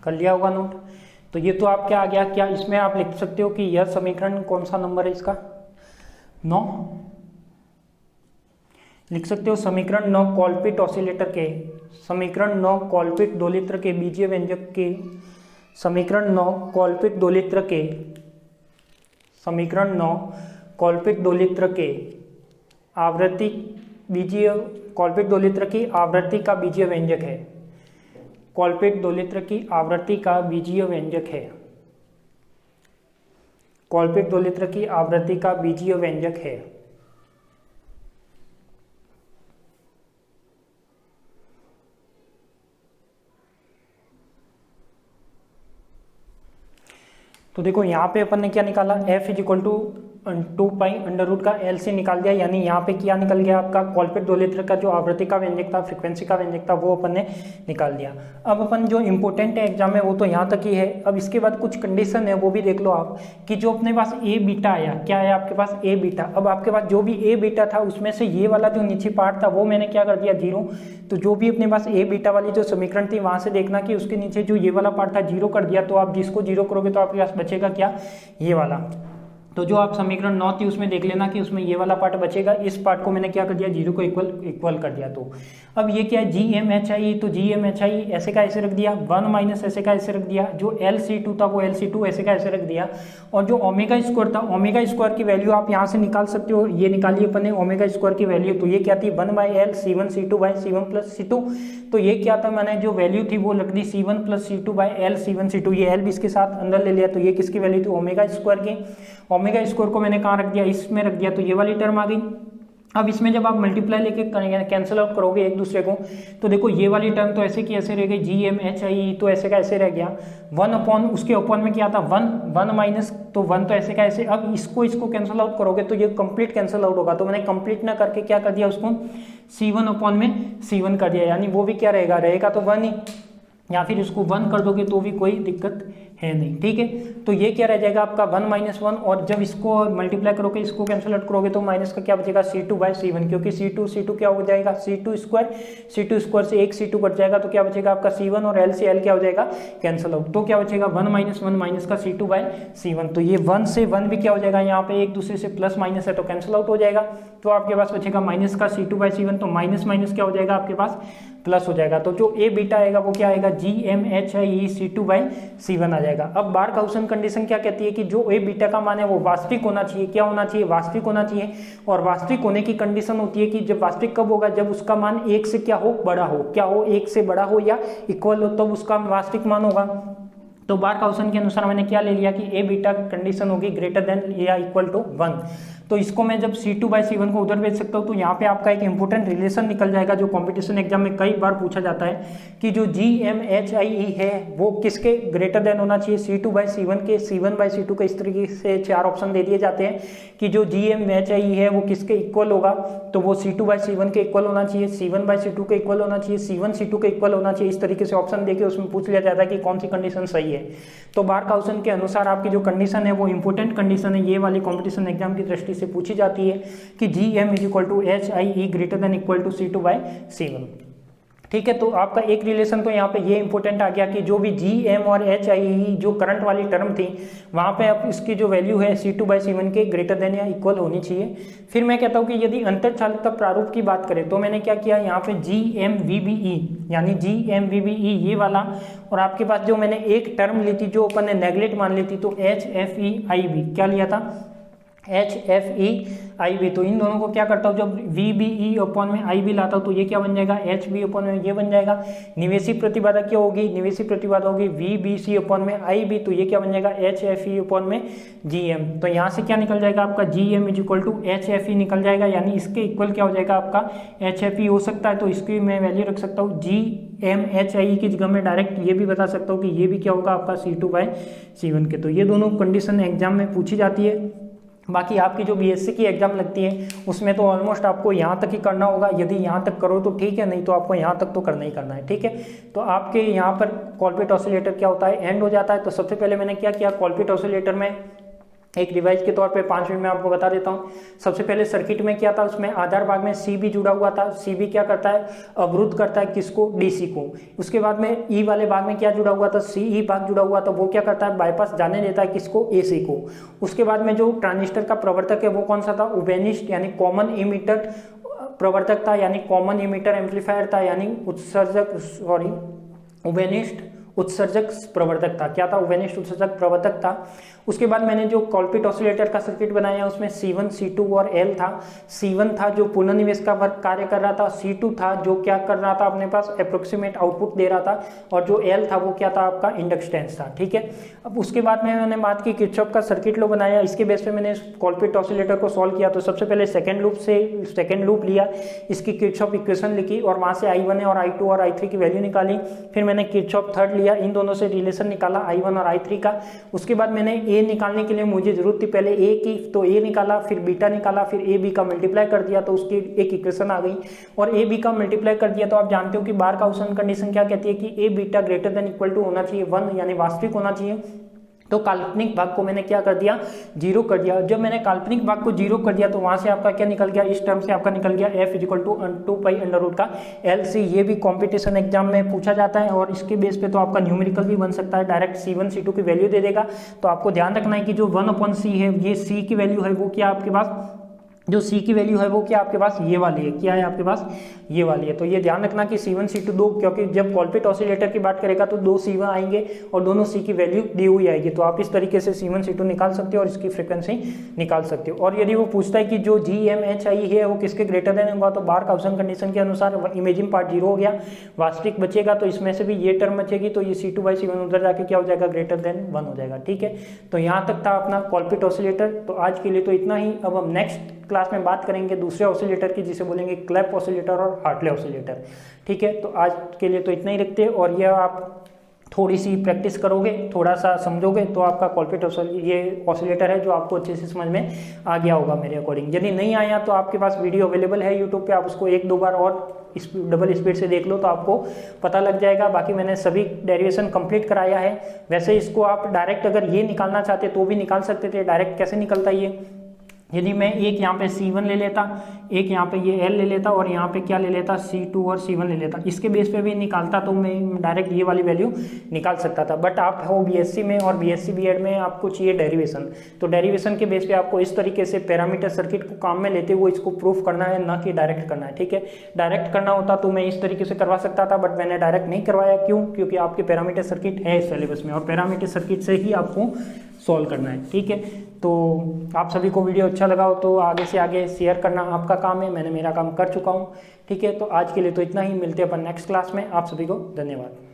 कर लिया होगा नोट। तो ये तो आप क्या आ गया, क्या इसमें आप लिख सकते हो कि यह समीकरण कौन सा नंबर है इसका 9 लिख सकते हो। समीकरण 9 कॉलपिट ऑसिलेटर के समीकरण 9 कॉलपिट दोलित्र के बीजीय व्यंजक के समीकरण 9 कॉलपिट दोलित्र के समीकरण 9 कॉलपिट दोलित्र के आवृत्ति बीजीय कॉलपिट दोलित्र की आवृत्ति का बीजीय व्यंजक है। कॉलपिट दोलित्र की आवृत्ति का बीजीय व्यंजक है। कॉलपिट दोलित्र की आवृत्ति का बीजीय व्यंजक है। तो देखो यहाँ पे अपन ने क्या निकाला, f is equal to 2 pi under root का LC निकाल दिया, यानी यहाँ पे क्या निकल गया आपका कॉल्पिट डोलेटर का जो आवृत्ति का व्यंजक था, फ्रीक्वेंसी का व्यंजक था, वो अपन ने निकाल दिया। अब अपन जो इंपॉर्टेंट है एग्जाम में वो तो यहाँ तक ही है। अब इसके बाद कुछ कंडीशन है वो भी देख लो आप, कि जो अपने पास ए बीटा आया, क्या है आपके पास ए बीटा। अब आपके पास जो भी ए बीटा था उसमें से ये वाला जो नीचे पार्ट था वो मैंने क्या कर दिया 0। तो जो भी अपने पास ए बीटा वाली जो समीकरण थी वहां से देखना कि उसके नीचे जो ये वाला पार्ट था 0 कर दिया, तो आप जिसको 0 करोगे तो आपके पास बचेगा क्या, ये वाला। तो जो आप समीकरण 9 थी उसमें देख लेना कि उसमें ये वाला पार्ट बचेगा, इस पार्ट को मैंने क्या कर दिया 0 को इक्वल कर दिया। तो अब ये क्या है GMHI, तो GMHI ऐसे का ऐसे रख दिया, 1 माइनस ऐसे का ऐसे रख दिया, जो LC2 था वो LC2 ऐसे का ऐसे रख दिया, और जो ओमेगा स्क्वायर था, ओमेगा स्क्वायर की वैल्यू आप यहाँ से निकाल सकते हो, ये निकालिए अपन ने ओमेगा स्क्वायर की वैल्यू। तो ये क्या थी 1/L C1 C2 C1 plus C2। तो ये क्या था, मैंने जो वैल्यू थी वो रख दी C1 plus C2/L C1 C2, ये L भी इसके साथ अंदर ले लिया। तो ये किसकी वैल्यू थी ओमेगा स्क्वायर की। ओमेगा स्क्वायर को मैंने कहाँ रख दिया, इसमें रख दिया, तो ये वाली टर्म आ गई। अब इसमें जब आप मल्टीप्लाई लेके कैंसिल आउट करोगे एक दूसरे को, तो देखो ये वाली टर्म तो ऐसे की ऐसे रह गई, GMHI तो ऐसे का ऐसे रह गया, 1 अपॉन उसके अपॉन में क्या था 1 माइनस, तो 1 तो ऐसे का ऐसे। अब इसको कैंसिल आउट करोगे तो ये कंप्लीट कैंसिल आउट होगा, तो मैंने कंप्लीट ना करके क्या कर दिया उसको C1 अपॉन में C1 कर दिया, यानी वो भी क्या रहेगा तो 1 ही, या फिर इसको 1 कर दोगे तो भी कोई दिक्कत है नहीं, ठीक है। तो ये क्या रह जाएगा आपका 1 माइनस 1, और जब इसको मल्टीप्लाई करोगे इसको कैंसिल आउट करोगे तो माइनस का क्या बचेगा C2/C1, क्योंकि C2 क्या हो जाएगा C2 स्क्वायर से एक C2 कट जाएगा, तो क्या बचेगा आपका C1 और L से L क्या हो जाएगा कैंसिल आउट, तो क्या बचेगा 1 माइनस 1 माइनस का C2/C1। तो ये 1 से 1 भी क्या हो जाएगा, यहाँ पे एक दूसरे से प्लस माइनस है तो कैंसिल आउट हो जाएगा, तो आपके पास बचेगा माइनस का C2/C1, तो माइनस माइनस क्या हो जाएगा आपके पास प्लस हो जाएगा। तो जो ए बीटा आएगा वो क्या आएगा GMHI C2/C1 आ जाएगा। अब बार काउसन कंडीशन क्या कहती है कि जो ए बीटा का मान है वो वास्तविक होना चाहिए, क्या होना चाहिए वास्तविक होना चाहिए, और वास्तविक होने की कंडीशन होती है कि जब वास्तविक कब होगा, जब उसका मान 1 से क्या हो बड़ा हो, क्या हो 1 से बड़ा हो या इक्वल हो, तब तो उसका वास्तविक मान होगा। तो बार काउसन के अनुसार मैंने क्या ले लिया कि ए बीटा कंडीशन होगी ग्रेटर देन या इक्वल टू 1। तो इसको मैं जब C2/C1 को उधर भेज सकता हूँ, तो यहाँ पे आपका एक इंपॉर्टेंट रिलेशन निकल जाएगा जो कंपटीशन एग्जाम में कई बार पूछा जाता है कि जो GMHI है वो किसके ग्रेटर देन होना चाहिए, C2/C1 के, C1/C2 के। इस तरीके से 4 ऑप्शन दे दिए जाते हैं कि जो GMHI है वो किसके इक्वल होगा, तो वो C2/C1 के इक्वल होना चाहिए, C1/C2 के इक्वल होना चाहिए, C1 C2 के इक्वल होना चाहिए। इस तरीके से ऑप्शन देके उसमें पूछ लिया जाता है कि कौन सी कंडीशन सही है। तो बार काउसन के अनुसार आपकी जो कंडीशन है वो इंपॉर्टेंट कंडीशन है, ये वाली कॉम्पिटिशन एग्जाम की दृष्टि से पूछी जाती है कि GM=HIE greater than equal to C2/C1, ठीक है। तो आपका एक रिलेशन तो यहाँ पे ये इंपॉर्टेंट आ गया कि जो भी GM और HIE जो करंट वाली टर्म थी वहाँ पे अब इसकी जो वैल्यू है C2/C1 के ग्रेटर देन या इक्वल होनी चाहिए। फिर मैं कहता हूँ कि यदि अंतरचालित प्रारूप की बात करें तो मैंने क्या किया यहाँ पे GMVBE यानी GMVBE ये वाला, और आपके पास जो मैंने एक टर्म ली थी जो अपन ने नेगलेक्ट मान ली थी, तो HFEIB क्या लिया था HFEIB। तो इन दोनों को क्या करता हूँ, जब VBE अपॉन में IB लाता हूँ तो ये क्या बन जाएगा HB अपॉन में ये बन जाएगा। निवेशी प्रतिबाधा क्या होगी, निवेशी प्रतिबाधा होगी VBC अपॉन में IB, तो ये क्या बन जाएगा HFE अपॉन में GM। तो यहाँ से क्या निकल जाएगा आपका GM=HFE निकल जाएगा, यानी इसके इक्वल क्या हो जाएगा आपका HFE हो सकता है। तो इसकी मैं वैल्यू रख सकता हूँ GMHI की जगह में डायरेक्ट ये भी बता सकता हूँ कि ये भी क्या होगा आपका C2/C1 के। तो ये दोनों कंडीशन एग्जाम में पूछी जाती है। बाकी आपकी जो BSc की एग्जाम लगती है उसमें तो ऑलमोस्ट आपको यहाँ तक ही करना होगा, यदि यहाँ तक करो तो ठीक है, नहीं तो आपको यहाँ तक तो करना ही करना है, ठीक है। तो आपके यहाँ पर कॉलपिट ऑसिलेटर क्या होता है एंड हो जाता है। तो सबसे पहले मैंने क्या किया, कॉलपिट ऑसिलेटर में एक डिवाइस के तौर पे 5 मिनट में आपको बता देता हूँ। सबसे पहले सर्किट में क्या था, उसमें आधार भाग में CB जुड़ा हुआ था। CB क्या करता है, अवरुद्ध करता है किसको, DC को। उसके बाद में E वाले भाग में क्या जुड़ा हुआ था, CE भाग जुड़ा हुआ था, वो क्या करता है, बाईपास जाने देता है किसको, AC को। उसके बाद में जो ट्रांजिस्टर का प्रवर्तक है वो कौन सा था, उबेनिस्ट यानी कॉमन इमीटर प्रवर्तक था, यानी कॉमन इमीटर एम्पलीफायर था, यानी उबेनिस्ट उत्सर्जक प्रवर्तक था। क्या था, उबेनिस्ट उत्सर्जक प्रवर्तक था। उसके बाद मैंने जो कॉलपिट ऑसिलेटर का सर्किट बनाया उसमें C1 C2 और L था। C1 था जो पुनर्निवेश का वर्क कार्य कर रहा था, C2 था जो क्या कर रहा था, अपने पास अप्रोक्सीमेट आउटपुट दे रहा था, और जो L था वो क्या था आपका इंडक्टेंस था, ठीक है। अब उसके बाद में मैंने बात की किरचॉफ का सर्किट लॉ बनाया, इसके बेस पे मैंने कॉलपिट ऑसिलेटर को सॉल्व किया। तो सबसे पहले सेकेंड लूप लिया, इसकी किरचॉफ इक्वेशन लिखी और वहां से I1 और I2 और I3 की वैल्यू निकाली। फिर मैंने किरचॉफ थर्ड लिया, लिया, इन दोनों से रिलेशन निकाला I1 और I3 का। उसके बाद मैंने ए निकालने के लिए मुझे जरूरत थी पहले ए की, तो ए निकाला, फिर बीटा निकाला, फिर ए बी का मल्टीप्लाई कर दिया तो उसकी एक इक्वेशन आ गई, और ए बी का मल्टीप्लाई कर दिया। तो आप जानते हो कि बारखाउसेन कंडीशन क्या कहती है कि A beta greater than equal to होना चाहिए 1, यानी वास्तविक होना चाहिए। तो काल्पनिक भाग को मैंने क्या कर दिया, 0 कर दिया। जब मैंने काल्पनिक भाग को 0 कर दिया तो वहां से आपका क्या निकल गया, इस टर्म से आपका निकल गया f equal to 2 pi under root का LC। ये भी कंपटीशन एग्जाम में पूछा जाता है और इसके बेस पे तो आपका न्यूमेरिकल भी बन सकता है, डायरेक्ट C1 C2 की वैल्यू दे देगा। तो आपको ध्यान रखना है कि जो 1/c है, ये c की वैल्यू है वो क्या आपके पास, जो c की वैल्यू है वो क्या आपके पास ये वाली है, क्या है आपके पास ये वाली है। तो ये ध्यान रखना कि C1 C2 दो, क्योंकि जब कॉलपिट ऑसिलेटर की बात करेगा तो दो C1 आएंगे और दोनों c की वैल्यू दी हुई आएगी। तो आप इस तरीके से C1 C2 निकाल सकते हो और इसकी फ्रीक्वेंसी निकाल सकते हो। और यदि वो पूछता है कि जो GMHI है वो किसके ग्रेटर देन होगा, तो बारखाउसेन कंडीशन के अनुसार इमेजिंग पार्ट 0 हो गया, वास्तविक बचेगा, तो इसमें से भी ये टर्म बचेगी, तो ये C2/C1 उधर जाके क्या हो जाएगा, ग्रेटर देन 1 हो जाएगा। ठीक है, तो यहाँ तक था अपना कॉलपिट ऑसिलेटर। तो आज के लिए तो इतना ही। अब हम नेक्स्ट क्लास में बात करेंगे दूसरे ऑसिलेटर की, जिसे बोलेंगे क्लेप ऑसिलेटर और हार्टले ऑसिलेटर। ठीक है, तो आज के लिए तो इतना ही रखते हैं, और यह आप थोड़ी सी प्रैक्टिस करोगे, थोड़ा सा समझोगे तो आपका कॉलपिट ये ऑसिलेटर है जो आपको अच्छे से समझ में आ गया होगा मेरे अकॉर्डिंग। यदि नहीं आया तो आपके पास वीडियो अवेलेबल है यूट्यूब पे, आप उसको 1-2 बार और डबल स्पीड से देख लो तो आपको पता लग जाएगा। बाकी मैंने सभी डेरिवेशन कंप्लीट कराया है। वैसे इसको आप डायरेक्ट अगर ये निकालना चाहते तो भी निकाल सकते थे। डायरेक्ट कैसे निकलता है ये, यदि मैं एक यहाँ पे C1 ले लेता, एक यहाँ पे ये L ले लेता और यहाँ पे क्या ले लेता, C2 और C1 ले लेता, इसके बेस पे भी निकालता तो मैं डायरेक्ट ये वाली वैल्यू निकाल सकता था। बट आप हो BSc में और BSc B.Ed में आपको चाहिए डेरिवेशन, तो डेरिवेशन के बेस पे आपको इस तरीके से पैरामीटर सर्किट को काम में लेते हुए इसको प्रूफ करना है, ना कि डायरेक्ट करना है। ठीक है, डायरेक्ट करना होता तो मैं इस तरीके से करवा सकता था, बट मैंने डायरेक्ट नहीं करवाया। क्यों? क्योंकि आपके पैरामीटर सर्किट है सिलेबस में और पैरामीटर सर्किट से ही आपको सॉल्व करना है। ठीक है, तो आप सभी को वीडियो अच्छा लगा हो तो आगे से आगे शेयर करना आपका काम है, मैंने मेरा काम कर चुका हूँ। ठीक है, तो आज के लिए तो इतना ही, मिलते हैं अपन नेक्स्ट क्लास में। आप सभी को धन्यवाद।